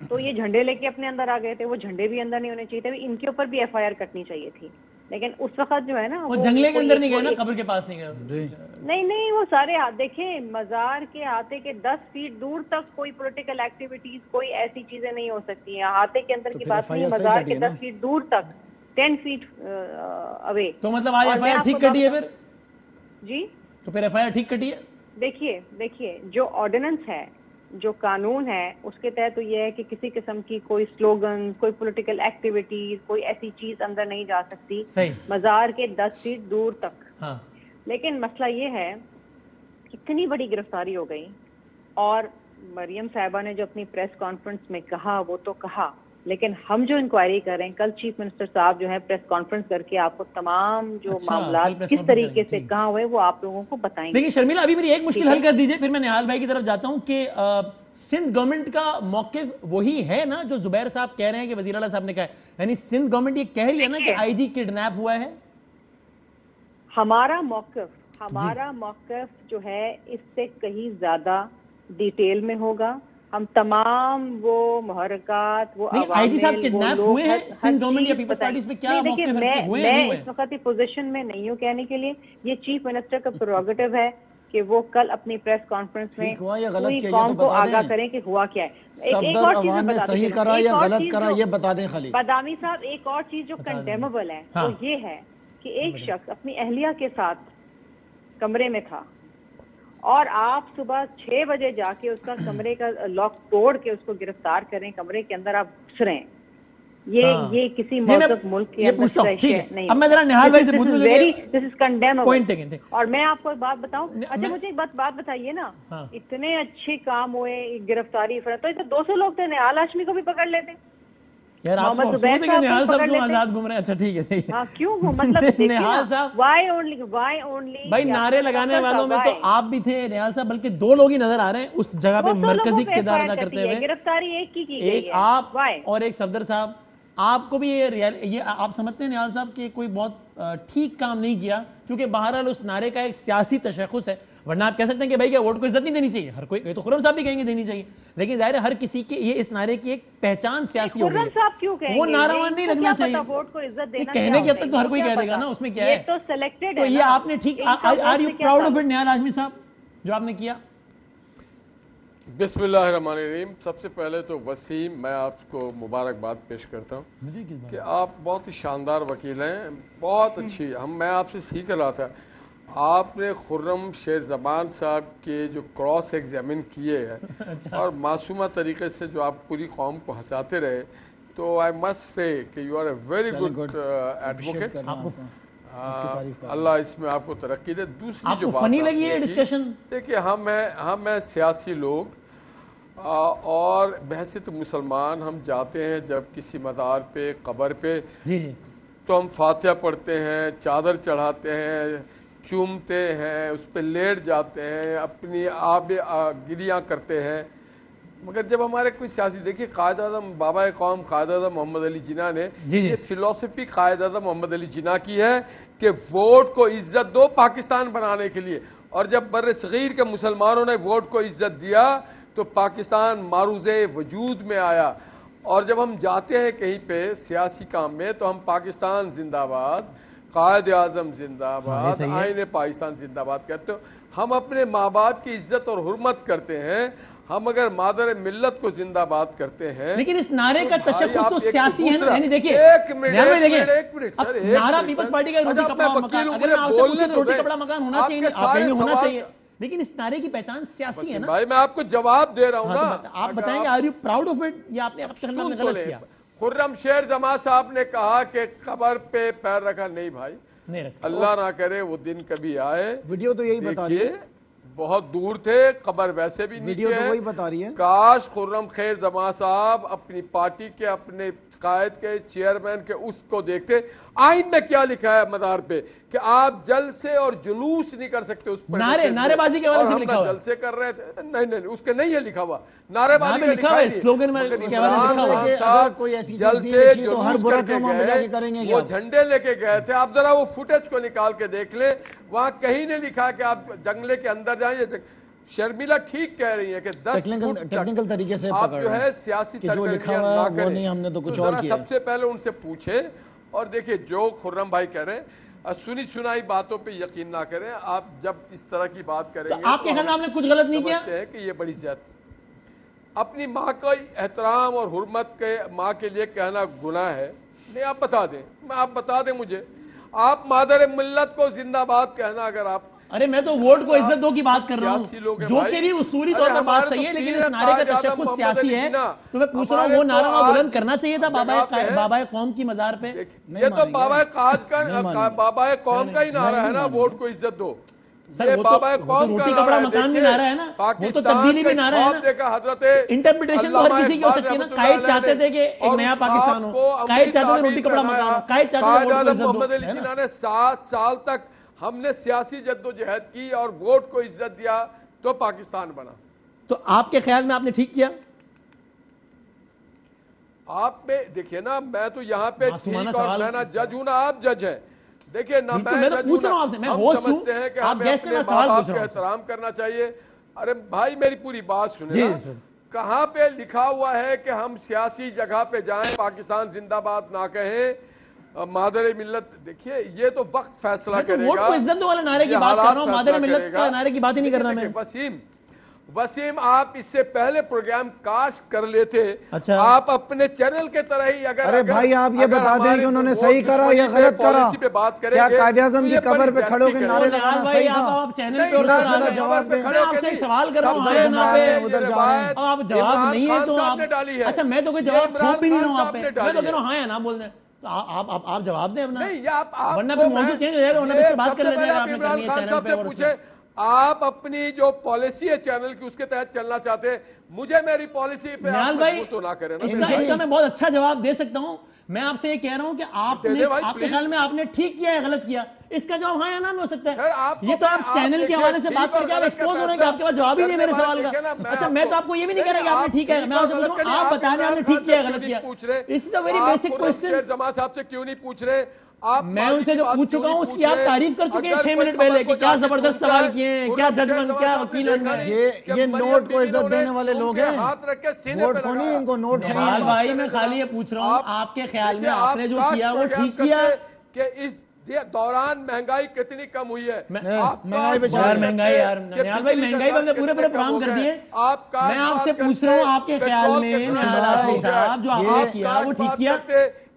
تو یہ جھنڈے لے کے اپنے اندر آ گئے تھے. وہ جھنڈے بھی اندر نہیں ہونے چاہیے تھے, ان کے اوپر بھی ایف آئی آر کٹنی چاہیے تھی. لیکن اس وقت جو ہے نا وہ جنگلے کے اندر نہیں گئے نا, قبر کے پاس نہیں گئے. نہیں وہ سارے دیکھیں مزار کے احاطے کے 10 فیٹ دور تک کوئی پولیٹیکل ایکٹیویٹیز کوئی ایسی چیزیں نہیں ہو سکتی ہیں. احاطے کے اندر کی بات نہیں, مزار کے 10 فیٹ دور تک 10 فیٹ اوے. تو مطلب آج ایف آئی آر ٹھیک کٹی ہے پھر؟ جی تو پھر ایف آئی آر ٹھیک کٹی ہے. دیکھیے جو آرڈیننس ہے, جو قانون ہے, اس کے تحت تو یہ ہے کہ کسی قسم کی کوئی سلوگن, کوئی پولیٹیکل ایکٹیویٹیز, کوئی ایسی چیز اندر نہیں جا سکتی مزار کے 10 فیٹ دور تک. ہاں لیکن مسئلہ یہ ہے اتنی بڑی گرفتاری ہو گئی, اور مریم صاحبہ نے جو اپنی پریس کانفرنس میں کہا وہ تو کہا, لیکن ہم جو انکوائری کر رہے ہیں, کل چیف منسٹر صاحب جو ہے پریس کانفرنس کر کے آپ کو تمام جو معاملات کس طریقے سے کہاں ہوئے وہ آپ لوگوں کو بتائیں گے. لیکن شرمیلا ابھی میری ایک مشکل حل کر دیجئے, پھر میں نہال بھائی کی طرف جاتا ہوں کہ سندھ گورنمنٹ کا موقف وہی ہے نا جو زبیر صاحب کہہ رہے ہیں کہ وزیر اعلیٰ صاحب نے کہا ہے, یعنی سندھ گورنمنٹ یہ کہہ رہی ہے نا کہ آئی جی کڈنیپ ہوا ہے. ہمارا موقف جو ہے اس سے کہیں زیادہ ڈیٹیل میں ہوگا. ہم تمام وہ محرکات, وہ آئی جی صاحب کڈنیپ ہوئے ہیں سندھ گورنمنٹ یا پیپلز پارٹیز پہ کیا موقف ہے؟ میں اس وقت پوزیشن میں نہیں ہوں کہنے کے لیے, یہ چیف منسٹر کا پروگیٹو ہے کہ وہ کل اپنی پریس کانفرنس میں پوری قوم کو آگاہ کریں کہ ہوا کیا ہے. ایک اور چیز نے صحیح کرا یا غلط کرا یہ بتا دیں خالی. بادامی صاحب ایک اور چیز جو کنڈیمیبل ہے وہ یہ ہے کہ ایک شخص اپنی اہلیہ کے ساتھ کمرے میں تھا, اور آپ صبح 6 بجے جا کے اس کا کمرے کا لاک توڑ کے اس کو گرفتار کریں, کمرے کے اندر آپ گھس رہے ہیں. یہ کسی مذہب ملک کے اندر نہیں. اب میں ذرا نہال بھائی سے پوچھوں دس از کنڈیمیبل. اور میں آپ کو ایک بات بتاؤں, اچھا مجھے ایک بات بتائیے نا, اتنے اچھے کام ہوئے, گرفتاری, تو اسے 200 لوگ تھے, نہال ہاشمی کو بھی پکڑ لیتے یار. آپ کو افسوس ہے کہ نہال صاحب کیوں آزاد گھوم رہے ہیں؟ اچھا ٹھیک ہے, ہاں کیوں مطلب نہال صاحب why only بھائی نعرے لگانے والوں میں تو آپ بھی تھے نہال صاحب, بلکہ 2 لوگ ہی نظر آ رہے ہیں اس جگہ پہ مرکزی کردار ادا کرتے ہوئے. گرفتاری ایک کی گئی ہے, ایک آپ اور ایک صفدر صاحب. آپ کو بھی یہ آپ سمجھتے ہیں نہال صاحب کہ کوئی بہت ٹھیک کام نہیں کیا, کیونکہ بہرحال اس نعرے کا ایک سیاسی تشخص ہے, ورنہ آپ کہہ سکتے ہیں کہ بھائی کیا ووٹ کو عزت نہیں دینی چاہیے, ہر کوئی, یہ تو خرم صاحب بھی کہیں گے دینی چاہیے, لیکن ظاہر ہے ہر کسی کے یہ اس نعرے کی ایک پہچان سیاسی ہو گئی ہے, وہ نعرہ نہیں رکھنا چاہیے. کہنے کے حد تک تو ہر کوئی کہہ دے گا نا, اس میں کیا ہے. تو یہ آپ نے ٹھیک, are you proud of it Nihal Hashmi صاحب جو آپ نے کیا؟ بسم اللہ الرحمن الرحیم. سب سے پہلے تو وسیم, میں آپ کو مبارکباد پیش کرتا ہوں کہ آپ بہت ہی شاندار وکیل ہیں, بہت اچھی. میں آپ سے سیکھ رہا تھا, آپ نے خرم شیر زمان صاحب کے جو کراس ایگزامن کیے ہیں اور معصومہ طریقے سے جو آپ پوری قوم کو ہنساتے رہے, تو آئی مسٹ سے کہ you are a very good advocate. اللہ اس میں آپ کو ترقی دے. دوسری جو بات فنی لگی ہے ڈسکشن, دیکھیے ہم ہیں سیاسی لوگ, اور بحیثیت مسلمان ہم جاتے ہیں جب کسی مزار پہ, قبر پہ, تو ہم فاتحہ پڑھتے ہیں, چادر چڑھاتے ہیں, چومتے ہیں, اس پہ لیٹ جاتے ہیں, اپنی آب گریاں کرتے ہیں. مگر جب ہمارے کوئی سیاسی, دیکھیے قائد اعظم بابا قوم قائد اعظم محمد علی جناح نے یہ فلسفی قائد اعظم محمد علی جناح کی ہے کہ ووٹ کو عزت دو پاکستان بنانے کے لیے, اور جب بر صغیر کے مسلمانوں نے ووٹ کو عزت دیا تو پاکستان معروض وجود میں آیا. اور جب ہم جاتے ہیں کہیں پہ سیاسی کام میں تو ہم پاکستان زندہ باد, قائد اعظم زندہ باد, آئین پاکستان زندہ باد کہتے ہو. ہم اپنے ماں باپ کی عزت اور حرمت کرتے ہیں, ہم اگر مادر ملت کو زندہ باد کرتے ہیں. لیکن اس نعرے کا تشخص تو سیاسی ہے نا, یعنی دیکھیے ایک منٹ اب نعرہ پیپلز پارٹی کا روٹی کپڑا مکان, اگر میں آپ سے پوچھوں روٹی کپڑا مکان ہونا چاہیے, آپ کہیں گے ہونا چاہیے, لیکن اس نعرے کی پہچان سیاسی ہے نا. بھائی میں آپ کو جواب دے رہا ہوں نا, آپ بتائیں گے are you proud of it یا آپ نے آپ کے خلاف میں غلط کیا؟ خرم شیر زمان صاحب نے کہا کہ قبر پہ پیر رکھا, نہیں بھائی اللہ نہ کرے وہ دن کبھی آئے. ویڈیو تو یہی بتا رہی ہے, بہت دور تھے, قبر ویسے بھی نیچے ہے. وہی بتا رہی ہے. کاش خرم خیر زمان صاحب اپنی پارٹی کے, اپنے قائد کے, چیئرمین کے اس کو دیکھتے. آئین میں کیا لکھا ہے مدار پہ کہ آپ جلسے اور جلوس نہیں کر سکتے اس پر, نعرے بازی کے حوالے سے لکھا ہوا ہے. جلسے کر رہے تھے, نہیں اس کے نہیں ہے لکھا ہوا, نعرے بازی کا لکھا ہوا ہے, سلوگن میں کوئی ایسی چیز نہیں لکھی تو ہر برا کام ہم جا کے کریں گے. وہ جھنڈے لے کے گئے تھے, آپ ذرا وہ فوٹیج کو نکال کے دیکھ لیں, وہاں کہیں نہیں لکھا کہ آپ جنگلے کے اندر جائیں. شرمیلا ٹھیک کہہ رہی ہے کہ 10 فٹ ٹیکنیکل طریقے سے آپ جو ہے سیاسی جو لکھا ہوا ہے وہ نہیں, ہم نے تو کچھ اور کیا. سب سے پہلے ان سے پوچھے اور دیکھیں جو خرم بھائی کہہ رہے ہیں سنی سنائی باتوں پہ یقین نہ کریں. آپ جب اس طرح کی بات کریں گے آپ کے خیال میں آپ نے کچھ غلط نہیں کیا؟ سمجھتے ہیں کہ یہ بڑی زیادتی. اپنی ماں کا احترام اور حرمت کے ماں کے لیے کہنا گناہ ہے؟ نہیں آپ بتا دیں, آپ بتا دیں مجھے. آپ مادر ملت کو زندہ باد کہنا, اگر آپ ارے میں تو ووٹ کو عزت دو کی بات کر رہا ہوں, جو کہ بھی اصولی طور پر بات صحیح ہے, لیکن اس نعرے کا تشخص سیاسی ہے. تو میں پوچھ رہا ہوں وہ نعرہ وہاں بلند کرنا چاہیے تھا بابا قوم کی مزار پہ. یہ تو بابا قوم کا ہی نعرہ ہے نا, ووٹ کو عزت دو. یہ بابا قوم کا روٹی کپڑا مکان بھی نعرہ ہے نا, وہ تو تبدیلی بھی نعرہ ہے نا. انٹرپریٹیشن تو ہر کسی کی ہو سکتی ہے نا. قائد چاہتے تھے کہ ایک نیا پاکستان ہو, قائد چاہتے تھے روٹی کپڑا مکان ہو, قائد چاہتے تھے ووٹ کو عزت دو. محمد علی جناح نے 7 سال تک ہم نے سیاسی جدوجہد کی اور ووٹ کو عزت دیا تو پاکستان بنا. تو آپ کے خیال میں آپ نے ٹھیک کیا؟ آپ پہ دیکھیں نا, میں تو یہاں پہ ٹھیک اور میں نا جج ہوں نا آپ جج ہیں. دیکھیں نا میں جج ہوں نا, ہم سمجھتے ہیں کہ ہمیں اپنے ماں باپ کا احترام کرنا چاہیے. ارے بھائی میری پوری بات سنیں نا, کہاں پہ لکھا ہوا ہے کہ ہم سیاسی جگہ پہ جائیں پاکستان زندہ باد نہ کہیں, مادر ملت؟ دیکھیے یہ تو وقت فیصلہ کرے گا. ووٹ کو عزت دو والے نعرے کی بات کر رہا ہوں, مادر ملت کا نعرے کی بات ہی نہیں کر رہا میں. وسیم آپ اس سے پہلے پروگرام کاش کر لیتے, آپ اپنے چینل کے طرح ہی. اگر ارے بھائی آپ یہ بتا دیں کہ انہوں نے صحیح کرا یا غلط کرا, کیا قائد اعظم کی قبر پہ کھڑے ہو کے نعرے لگانا صحیح تھا؟ آپ چینل پہ جواب دیں, میں آپ سے ایک سوال کر رہا ہوں, ادھر جا رہے ہیں. آپ جواب نہیں ہے تو آپ, اچھا میں تو کوئی جواب خوب بھی نہیں رہا ہوں آپ پہ, میں تو کہہ رہا ہوں ہاں یا نہ بول دیں. تو آپ جواب دیں اپنا, ورنہ پھر موضوع چینج ہو جائے گا, ورنہ اس پہ بات کر لیتے ہیں اگر آپ نے کرنی ہے چینل پہ. اور آپ اپنی جو پالیسی ہے چینل کی اس کے تحت چلنا چاہتے ہیں, مجھے میری پالیسی پہ آپ مجبور تو نہ کریں. اس کا میں بہت اچھا جواب دے سکتا ہوں. میں آپ سے یہ کہہ رہا ہوں کہ آپ نے, آپ کے خیال میں آپ نے ٹھیک کیا ہے غلط کیا, اس کا جواب ہاں یا نہ ہو سکتا ہے. یہ تو آپ چینل کے حوالے سے بات کر کے آپ ایکسپوز ہو رہے ہیں کہ آپ کے پاس جواب ہی نہیں ہے میرے سوال کا. اچھا میں تو آپ کو یہ بھی نہیں کہہ رہا کہ آپ نے ٹھیک ہے, میں آپ سے پوچھ رہا ہوں آپ بتا دیں آپ نے ٹھیک کیا ہے غلط کیا. اس از اے ویری بیسک کوسچن. جماعت صاحب سے کیوں نہیں پوچھ رہے؟ میں ان سے جو پوچھ چکا ہوں اس کی آپ تعریف کر چکے ہیں 6 منٹ پہلے کہ کیا زبردست سوال کیے ہیں, کیا ججمنٹ, کیا وکیل ہیں. یہ نوٹ کو عزت دینے والے لوگ ہیں, ووٹ کو نہیں, ان کو نوٹ چاہیے. بھائی میں خالی یہ پوچھ رہا ہوں آپ کے خیال میں آپ نے جو کیا وہ ٹھیک کیا کہ اس دوران مہنگائی کتنی کم ہوئی ہے؟ مہنگائی پہ یار مہنگائی, یار نیال بھائی مہنگائی پہ پورے پروگرام کر دیے. میں آپ سے پوچھ رہا ہوں آپ کے خیال میں نیال صاحب جو آپ نے کیا وہ ٹھیک کیا؟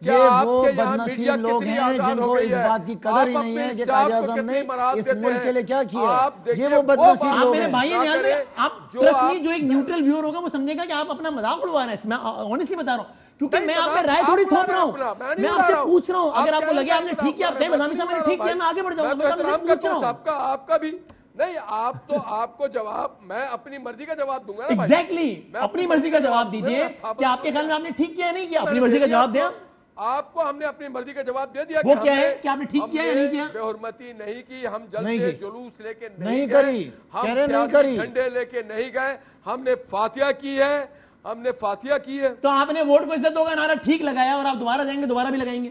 یہ وہ بدنصیب لوگ ہیں جن کو اس بات کی قدر ہی نہیں ہے کہ قائد اعظم نے اس ملک کے لیے کیا کیا. یہ وہ بدنصیب لوگ ہیں. بھائی نیال بھائی آپ ٹرسٹ می, جو ایک نیوٹرل ویور ہوگا وہ سمجھے گا کہ آپ اپنا مذاق اڑوا رہے ہیں. میں آنیسٹلی بتا رہا ہوں کیونکہ میں آپ پہ رائے تھوڑی تھوپ رہا ہوں, میں آپ سے پوچھ رہا ہوں. اگر آپ کو لگے آپ نے ٹھیک کیا آپ کہیں بدنامی صاحب میں نے ٹھیک کیا, میں آگے بڑھ جاؤں گا. میں آپ سے پوچھ رہا ہوں. آپ کا بھی نہیں, آپ کو جواب میں اپنی مرضی کا جواب دوں گا. ایگزیکٹلی اپنی مرضی کا جواب دیجئے کہ آپ کے خیال میں آپ نے ٹھیک کیا نہیں کیا, اپنی مرضی کا جواب دیں. آپ کو ہم نے اپنی مرضی کا جواب دے دیا. وہ کیا ہے کہ آپ نے ٹھیک کیا یا نہیں کیا؟ بے حرمتی نہیں کی, ہم جلسے جلوس لے کے نہیں کری, ہم سیاسی جھنڈے لے کے نہیں گئے, ہم نے فاتحہ کی ہے, ہم نے فاتحہ کی ہے. تو آپ نے ووٹ کو عزت دو کا نعرہ ٹھیک لگایا اور آپ دوبارہ جائیں گے دوبارہ بھی لگائیں گے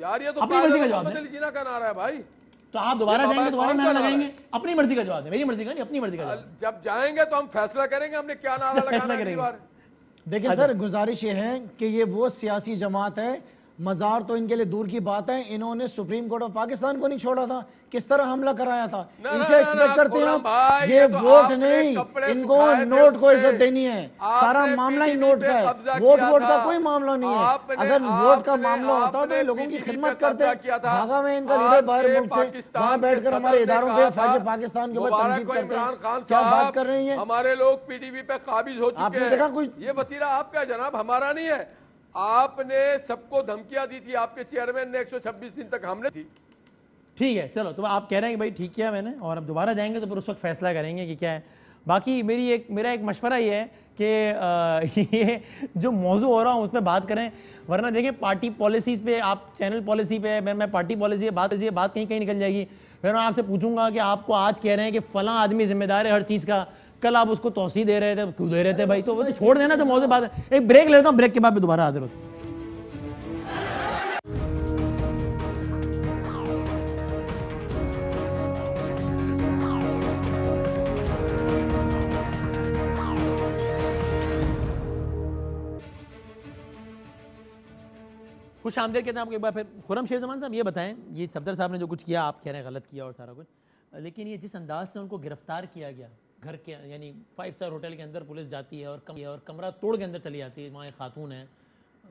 یار, یہ تو اپنی مرضی کا جواب محمد علی جناح کا نعرہ ہے بھائی. تو آپ دوبارہ جائیں گے دوبارہ نعرہ لگائیں گے, اپنی مرضی کا جواب دیں, میری مرضی کا نہیں, اپنی مرضی کا جواب. جب جائیں گے تو ہم فیصلہ کریں گے ہم نے کیا نعرہ لگانا ہے. دیکھیں سر, گزارش یہ ہے کہ یہ وہ سیاسی جماعت ہے, مزار تو ان کے لیے دور کی بات ہے, انہوں نے سپریم کورٹ آف پاکستان کو نہیں چھوڑا تھا, کس طرح حملہ کرایا تھا. ان سے ایکسپیکٹ کرتے ہیں آپ, یہ ووٹ نہیں, ان کو نوٹ کو عزت دینی ہے. سارا معاملہ ہی نوٹ کا ہے, ووٹ کا کوئی معاملہ نہیں ہے. اگر ووٹ کا معاملہ ہوتا تو لوگوں کی خدمت کرتے. بھاگا میں ان کا لیڈر باہر ملک سے, وہاں بیٹھ کر ہمارے اداروں پہ فوج پاکستان کے اوپر تنقید کرتے ہیں. کیا بات کر رہی ہیں ہمارے لوگ پی ٹی وی پہ قابض ہو چکے ہیں. آپ نے دیکھا کچھ, یہ وتیرہ آپ کا جناب, ہمارا نہیں ہے. آپ نے سب کو دھمکیاں دی تھی, آپ کے چیئرمین نے 126 دن تک حملے تھی. ٹھیک ہے چلو, تو آپ کہہ رہے ہیں کہ بھائی ٹھیک کیا میں نے, اور اب دوبارہ جائیں گے تو پھر اس وقت فیصلہ کریں گے کہ کیا ہے. باقی میرا ایک مشورہ یہ ہے کہ یہ جو موضوع ہو رہا ہوں اس پہ بات کریں, ورنہ دیکھیں پارٹی پالیسیز پہ, آپ چینل پالیسی پہ, میں پارٹی پالیسی پہ بات کہیں نکل جائے گی. پھر میں آپ سے پوچھوں گا کہ آپ کو آج کہہ رہے ہیں کہ فلاں آدمی ذمہ دار ہے ہر چیز کا, کل آپ اس کو توسیع دے رہے تھے, کیوں دے رہے تھے بھائی؟ تو چھوڑ دینا, تو موضوع بات ہے. ایک بریک لیتا ہوں, بریک کے بعد پہ دوبارہ حاضر ہوتا ہوں. خوش آمدید کہتے ہیں آپ کو ایک بار پھر. خرم شیر زمان صاحب یہ بتائیں, یہ صفدر صاحب نے جو کچھ کیا آپ کہہ رہے ہیں غلط کیا اور سارا کچھ, لیکن یہ جس انداز سے ان کو گرفتار کیا گیا گھر کے, یعنی 5 اسٹار ہوٹل کے اندر پولیس جاتی ہے اور کمرہ توڑ کے اندر چلی جاتی ہے, وہاں ایک خاتون ہے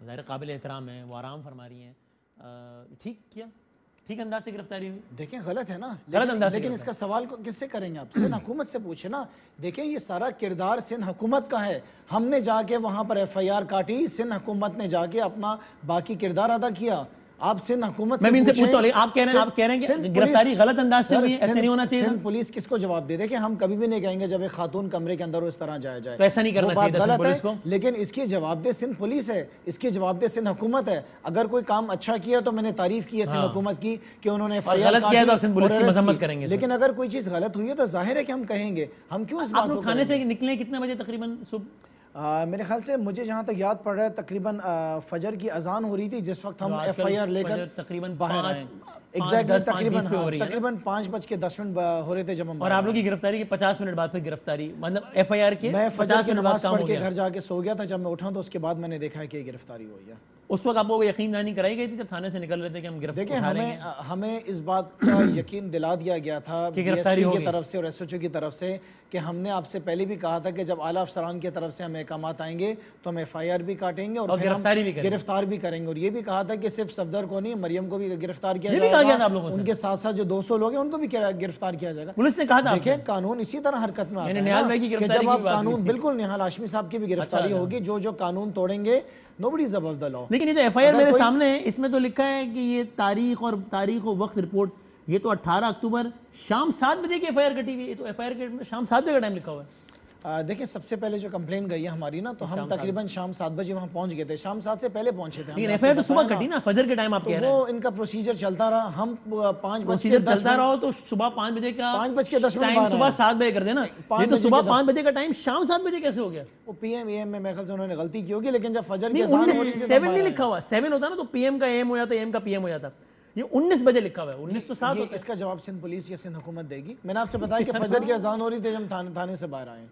ظاہر قابل احترام ہے, وہ آرام فرما رہی ہیں, ٹھیک کیا, ٹھیک انداز سے گرفتاری ہوئی؟ دیکھیں غلط ہے نا, غلط انداز سے لیکن اس کا سوال کس سے کریں گے آپ؟ سندھ حکومت سے پوچھیں نا. دیکھیں یہ سارا کردار سندھ حکومت کا ہے, ہم نے جا کے وہاں پر ایف آئی آر کاٹی, سندھ حکومت نے جا کے اپنا باقی کردار ادا کیا. آپ سندھ حکومت میں بھی ان سے پوچھتا ہوں, آپ کہہ رہے ہیں کہ گرفتاری غلط انداز سے ہوئی ہے, ایسا نہیں ہونا چاہیے. سندھ پولیس کس کو جواب دے؟ دیکھیں ہم کبھی بھی نہیں کہیں گے جب ایک خاتون کمرے کے اندر اس طرح جایا جائے, تو ایسا نہیں کرنا چاہیے سندھ پولیس کو. لیکن اس کی جواب دہ سندھ پولیس ہے, اس کی جواب دہ سندھ حکومت ہے. اگر کوئی کام اچھا کیا تو میں نے تعریف کی ہے سندھ حکومت کی کہ انہوں نے غلط کیا تو آپ سندھ پولیس کی مذمت کریں گے. لیکن اگر کوئی چیز غلط ہوئی ہے تو ظاہر ہے کہ ہم کہیں گے. ہم کیوں اس بات کو کھانے سے نکلے کتنے بجے تقریباً صبح؟ میرے خیال سے مجھے جہاں تک یاد پڑ رہا ہے تقریباً فجر کی اذان ہو رہی تھی جس وقت ہم ایف آئی آر لے کر تقریباً باہر آئے. تقریباً 5:10 ہو رہے تھے جب ہم. اور آپ لوگ کی گرفتاری کے 50 منٹ بعد پھر گرفتاری, مطلب ایف آئی آر کے میں فجر کی نماز پڑھ کے گھر جا کے سو گیا تھا, جب میں اٹھا تو اس کے بعد میں نے دیکھا کہ گرفتاری ہوئی ہے. اس وقت آپ کو یقین دہانی کرائی گئی تھی جب تھانے سے نکل رہے تھے کہ ہم گرفتاری؟ دیکھیں ہمیں اس بات کا یقین دلا دیا گیا تھا کہ گرفتاری کی طرف سے اور ایس ایچ او کی طرف سے کہ ہم نے آپ سے پہلے بھی کہا تھا کہ جب اعلیٰ افسران کی طرف سے ہمیں احکامات آئیں گے تو ہم ایف آئی آر بھی کاٹیں گے اور گرفتار بھی کریں گے. اور یہ بھی کہا تھا کہ صرف صفدر کو نہیں, مریم کو بھی گرفتار کیا جائے گا, ان کے ساتھ ساتھ جو 200 لوگ ہیں ان کو بھی گرفتار کیا جائے گا. پولیس نے کہا تھا دیکھیں قانون اسی طرح حرکت میں آتا ہے کہ جب آپ قانون, بالکل نہال ہاشمی صاحب کی بھی گرفتاری ہوگی, جو قانون توڑیں گے nobody is above the law. لیکن یہ جو ایف آئی آر میرے سامنے ہے اس میں تو لکھا ہے کہ یہ تاریخ و وقت رپورٹ, یہ تو 18 اکتوبر شام 7 بجے کی ایف آئی آر کٹی ہوئی ہے. تو ایف آئی آر میں شام 7 بجے کا ٹائم لکھا ہوا ہے. دیکھیں سب سے پہلے جو کمپلین گئی ہے ہماری نا, تو ہم تقریباً شام 7 بجے وہاں پہنچ گئے تھے. شام 7 سے پہلے پہنچے تھے. لیکن ایف آئی آر تو صبح کٹی نا, فجر کے ٹائم آپ کہہ رہے ہیں. وہ ان کا پروسیجر چلتا رہا. ہم 5:10 چلتا رہا تو صبح 5 بجے کا 5:10 ٹائم صبح 7 بجے کر دینا. یہ تو صبح 5 بجے کا ٹائم شام 7 بجے کیسے ہو گیا؟ وہ پی ایم اے ایم میں میرے خیال سے انہوں نے غلطی کی ہوگی. لیکن جب فجر کی اذان ہو رہی تھی 7 نہیں لکھا ہوا, 7 ہوتا نا تو پی ایم کا اے ایم ہو جاتا, اے ایم کا پی ایم ہو جاتا. یہ 19 بجے لکھا ہوا ہے, 19 تو 7 ہوتا ہے. اس کا جواب سندھ پولیس یا سندھ حکومت دے گی. میں نے آپ سے بتایا کہ فجر کی اذان ہو رہی تھی جب ہم تھانے سے باہر آئے.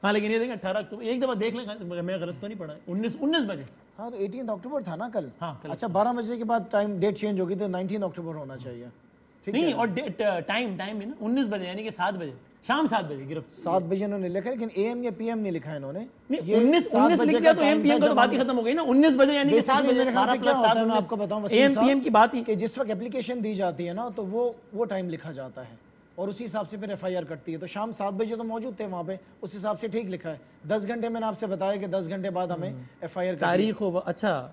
ہاں لیکن یہ دیکھیں 18 اکتوبر, ایک دفعہ دیکھ لیں میں غلط تو نہیں پڑھا, 19 بجے. ہاں تو 18 اکتوبر تھا نا کل. اچھا 12 بجے کے بعد ٹائم ڈیٹ چینج ہوگی تو 19 اکتوبر ہونا چاہیے. نہیں, اور ٹائم بھی نا 19 بجے, یعنی کہ 7 بجے, شام 7 بجے گرفت. 7 بجے انہوں نے لکھا, لیکن اے ایم یا پی ایم نہیں لکھا انہوں نے. 19 لکھ دیا تو ایم پی ایم کا تو بات ہی ختم ہو گئی نا. 19 بجے یعنی کہ 7 بجے. میں آپ کو بتاؤں اے ایم پی ایم کی بات ہی کہ جس وقت اپلیکیشن دی جاتی ہے نا تو وہ ٹائم لکھا جاتا ہے اور اسی حساب سے پھر ایف آئی آر کٹتی ہے. تو شام 7 بجے تو موجود تھے وہاں پہ, اس حساب سے ٹھیک لکھا ہے. 10 گھنٹے میں نے آپ سے بتایا کہ 10 گھنٹے بعد ہمیں ایف آئی آر تاریخ ہو. اچھا.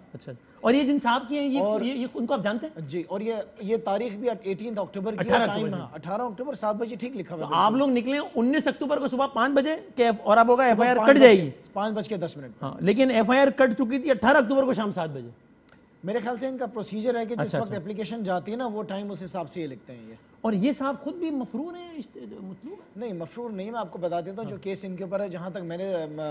اور یہ جن صاحب کی ہیں یہ ان کو آپ جانتے ہیں؟ جی, اور یہ تاریخ بھی 18 اکتوبر کی, ٹائم 18 اکتوبر 7 بجے ٹھیک لکھا ہوا ہے. آپ لوگ نکلے 19 اکتوبر کو صبح 5 بجے اور اب ہوگا ایف آئی آر کٹ جائے گی 5:10. ہاں لیکن ایف آئی آر کٹ چکی تھی 18 اکتوبر کو شام 7 بجے. میرے خیال سے ان کا پروسیجر ہے کہ جس وقت اپلیکیشن جاتی ہے نا وہ ٹائم اس حساب سے یہ لکھتے ہیں یہ. اور یہ صاحب خود بھی مفرور ہیں, مطلوب نہیں مفرور نہیں. میں آپ کو بتا دیتا ہوں جو کیس ان کے اوپر ہے, جہاں تک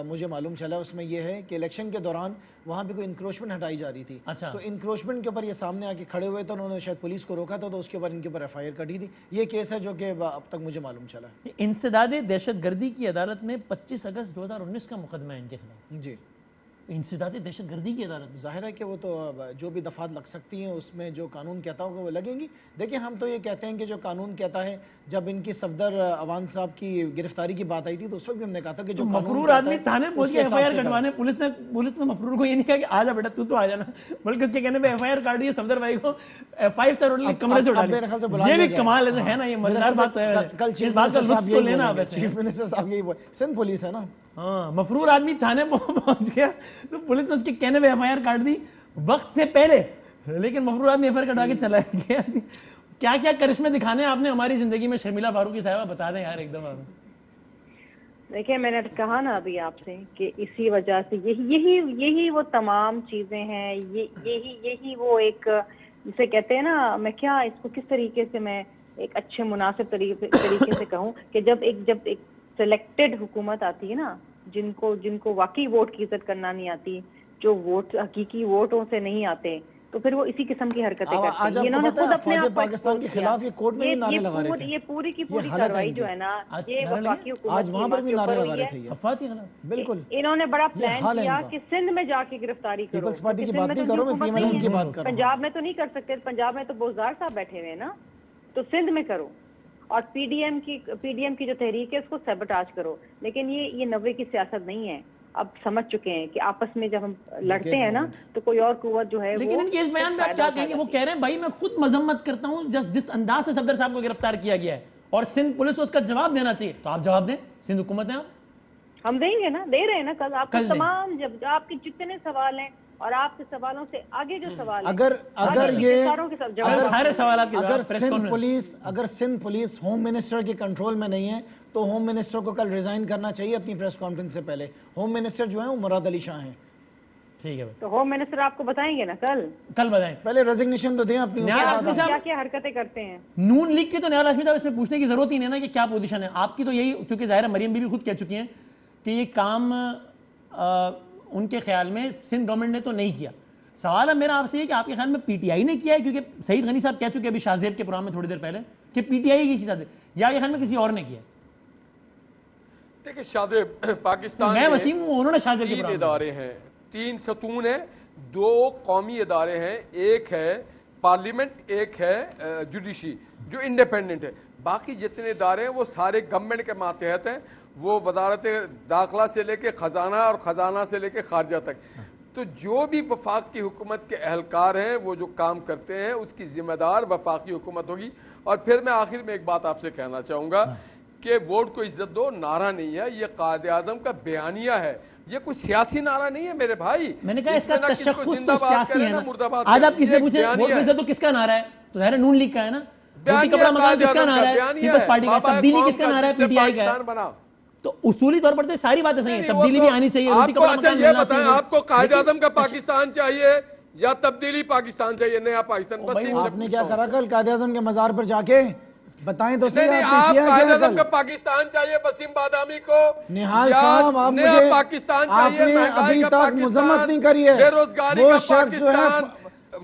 مجھے معلوم چلا اس میں یہ ہے کہ الیکشن کے دوران وہاں پہ کوئی انکروچمنٹ ہٹائی جا رہی تھی. تو انکروچمنٹ کے اوپر یہ سامنے آ کے کھڑے ہوئے تو انہوں نے شاید پولیس کو روکا تھا, تو اس کے اوپر ان کے اوپر ایف آئی آر کٹی تھی. یہ کیس ہے جو کہ اب تک مجھے معلوم چلا. انسداد دہشت گردی کی عدالت میں 25 اگست 2019 کا مقدمہ ہے ان کے خلاف. جی, انسداد دہشت گردی کی عدالت. ظاہر ہے کہ وہ تو جو بھی دفعات لگ سکتی ہیں اس میں جو قانون کہتا ہوگا وہ لگیں گی. دیکھیں ہم تو یہ کہتے ہیں کہ جو قانون کہتا ہے, جب ان کی صفدر عوان صاحب کی گرفتاری کی بات آئی تھی تو اس وقت بھی ہم نے کہا تھا کہ جو مفرور آدمی تھانے پہنچ کے ایف آئی آر کٹوانے, پولیس نے مفرور کو یہ نہیں کہا کہ آجا بیٹا تو آ جانا, بلکہ اس کے کہنے پہ ایف آئی آر کاٹ دی صفدر بھائی کو 5 اسٹار ہوٹل کے کمرے سے اٹھا لیا. یہ بھی کمال ہے نا, یہ مزیدار بات ہے. کل چیف منسٹر صاحب یہی بولے, سندھ پولیس ہے نا. ہاں, مفرور آدمی تھانے پہنچ گیا تو پولیس نے اس کے کہنے پہ ایف آئی آر کاٹ دی وقت سے پہلے, لیکن مفرور آدمی ایف آئی آر کٹوا کے چلا گیا. کیا کیا کرشمے دکھانے آپ نے ہماری زندگی میں شرمیلا فاروقی صاحبہ, بتا دیں یار ایک دم. دیکھیں میں نے کہا نا ابھی آپ سے کہ اسی وجہ سے یہی وہ تمام چیزیں ہیں, یہی وہ ایک جسے کہتے ہیں نا, میں کیا اس کو کس طریقے سے میں ایک اچھے مناسب طریقے سے کہوں کہ جب ایک سلیکٹڈ حکومت آتی ہے نا, جن کو واقعی ووٹ کی عزت کرنا نہیں آتی, جو ووٹ حقیقی ووٹوں سے نہیں آتے, تو پھر وہ اسی قسم کی حرکتیں کرتے آج ہیں. آپ انہوں کو نے پتا خود ہے اپنے فوج آپ کو پاکستان کے خلاف یہ کورٹ میں بھی نعرے لگا رہے تھے. یہ پوری کی پوری حالت ہے کارروائی ان جو کی. ہے نا یہ نعرے وفاقی حکومت آج وہاں پر بھی نعرے لگا رہے تھے یہ افواج کے خلاف. بالکل. انہوں نے بڑا پلان حال ہے کیا ان کا. کہ سندھ میں جا کے گرفتاری کرو. پیپلز پارٹی کی سندھ بات میں نہیں تو کرو, میں حکومت پی ایم ایل این نہیں کی ہے. بات کر رہا ہوں. پنجاب میں تو نہیں کر سکتے, پنجاب میں تو بوزدار صاحب بیٹھے ہوئے ہیں نا, تو سندھ میں کرو. اور پی ڈی ایم کی جو تحریک ہے اس کو سیبوٹاج کرو. لیکن یہ 90 کی سیاست نہیں ہے. اب سمجھ چکے ہیں کہ آپس میں جب ہم لڑتے ہیں نا تو کوئی اور قوت جو ہے. لیکن ان کے اس بیان میں آپ کیا کہیں گے؟ وہ کہہ رہے ہیں بھائی میں خود مذمت کرتا ہوں جس انداز سے صفدر صاحب کو گرفتار کیا گیا ہے, اور سندھ پولیس کو اس کا جواب دینا چاہیے. تو آپ جواب دیں, سندھ حکومت ہیں آپ. ہم دیں گے نا, دے رہے ہیں نا کل. آپ کو تمام جب آپ کے جتنے سوال ہیں اور آپ کے سوالوں سے آگے جو سوال ہیں, اگر سندھ پولیس ہوم منسٹر کے کنٹرول میں نہیں ہے تو ہوم منسٹر کو کل ریزائن کرنا چاہیے اپنی پریس کانفرنس سے پہلے. ہوم منسٹر جو ہیں وہ مراد علی شاہ ہیں. ٹھیک ہے, تو ہوم منسٹر آپ کو بتائیں گے نا کل بتائیں. پہلے ریزگنیشن تو دیں اپنی. کیا کیا حرکتیں کرتے ہیں نون لیگ کی. تو نیال ہاشمی صاحب اس میں پوچھنے کی ضرورت ہی نہیں نا کہ کیا پوزیشن ہے آپ کی. تو یہی, چونکہ ظاہر ہے مریم بھی خود کہہ چکی ہیں کہ یہ کام ان کے خیال میں سندھ گورنمنٹ نے تو نہیں کیا. سوال ہے میرا آپ سے یہ کہ آپ کے خیال میں پی ٹی آئی نے کیا ہے, کیونکہ سعید غنی صاحب کہہ چکے ابھی شاہ زیب کے پروگرام میں تھوڑی دیر پہلے کہ پی ٹی آئی کی ساتھ, یا یہ خیال میں کسی اور نے کیا ہے؟ دیکھیں شاہ زیب پاکستان میں وسیم ہوں, انہوں نے شاہ زیب کے تین ادارے ہیں, 3 ستون ہیں, 2 قومی ادارے ہیں. ایک ہے پارلیمنٹ, ایک ہے جوڈیشی جو انڈیپینڈنٹ ہے. باقی جتنے ادارے ہیں وہ سارے گورنمنٹ کے ماتحت ہیں. وہ وزارت داخلہ سے لے کے خزانہ اور خزانہ سے لے کے خارجہ تک. تو جو بھی وفاق کی حکومت کے اہلکار ہیں وہ جو کام کرتے ہیں اس کی ذمہ دار وفاقی حکومت ہوگی. اور پھر میں آخر میں ایک بات آپ سے کہنا چاہوں گا کہ ووٹ کو عزت دو نعرہ نہیں ہے, یہ قائد اعظم کا بیانیہ ہے, یہ کوئی سیاسی نعرہ نہیں ہے میرے بھائی. میں نے کہا اس کا تشخص تو سیاسی ہے نا. آج آپ کسی سے پوچھیں ووٹ کو عزت دو کس کا نعرہ ہے, تو ظاہر ہے نون لیگ کا ہے نا. روٹی کپڑا مکان کس کا نعرہ ہے, پیپلز پارٹی کا. تبدیلی کس کا نعرہ ہے, پی ٹی آئی کا ہے. تو اصولی طور پر تو ساری باتیں صحیح ہیں, تبدیلی بھی آنی چاہیے, روٹی کپڑا مکان ملنا چاہیے. آپ کو قائد اعظم کا پاکستان چاہیے یا تبدیلی پاکستان چاہیے, نیا پاکستان؟ آپ نے کیا کرا کل قائد اعظم کے مزار پر جا کے بتائیں تو صحیح, آپ نے قائد اعظم کا پاکستان چاہیے وسیم بادامی کو, نہال صاحب آپ مجھے پاکستان آپ نے ابھی تک مذمت نہیں کری ہے. بے روزگاری کا پاکستان,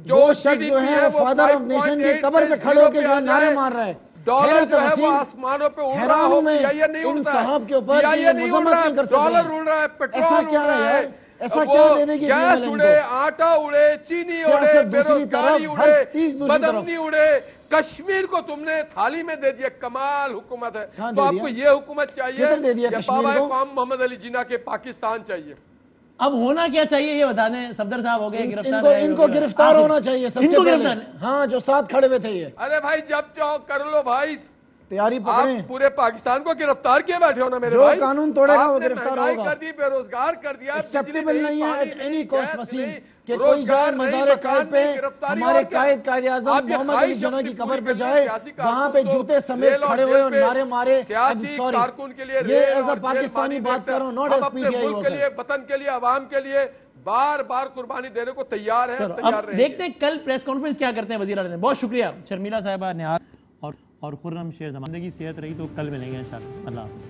وہ شخص جو ہے وہ فادر آف نیشن کی قبر پہ کھڑے ہو کے جو نعرے مار رہا ہے, ڈالر جو ہے وہ آسمانوں پہ اڑ رہا ہو, یہ نہیں اڑتا ہے, یہ نہیں اڑ رہا ہے, ڈالر اڑ رہا ہے, پیٹرول اڑ رہا ہے, ایسا کیا دینے کی گیس اڑے, آٹا اڑے, چینی اڑے, بے روزگاری اڑے, بدامنی اڑے, کشمیر کو تم نے تھالی میں دے دیا. کمال حکومت ہے. تو آپ کو یہ حکومت چاہیے یا بابا قوم محمد علی جناح کے پاکستان چاہیے؟ اب ہونا کیا چاہیے یہ بتا دیں. صفدر صاحب ہو گئے گرفتار, ان کو گرفتار ہونا چاہیے سب سے پہلے. ہاں جو ساتھ کھڑے ہوئے تھے یہ. ارے بھائی جب چاہو کر لو بھائی, تیاری آپ پکڑیں. پورے پاکستان کو گرفتار کیے بیٹھے ہو نا میرے بھائی. جو قانون توڑے گا وہ گرفتار ہوگا. آپ نے مہنگائی کر دی, بے روزگار کر دیا, ایکسیپٹیبل نہیں ہے ایٹ اینی کاسٹ وسیم کہ کوئی جائے مزار قائد پہ, ہمارے قائد اعظم محمد علی جناح کی قبر پہ جائے, وہاں پہ جوتے سمیت کھڑے ہوئے اور نعرے مارے. سیاسی کارکن کے لیے یہ ایز اے پاکستانی بات کر رہا ہوں, not as P T I. ملک کے لیے, وطن کے لیے, عوام کے لیے بار بار قربانی دینے کو تیار ہے, تیار رہیں. دیکھتے ہیں کل پریس کانفرنس کیا کرتے ہیں وزیر اعظم. بہت شکریہ شرمیلا صاحبہ, نہال اور خرم شیر زماندگی. صحت رہی تو کل ملیں گے انشاءاللہ. اللہ حافظ.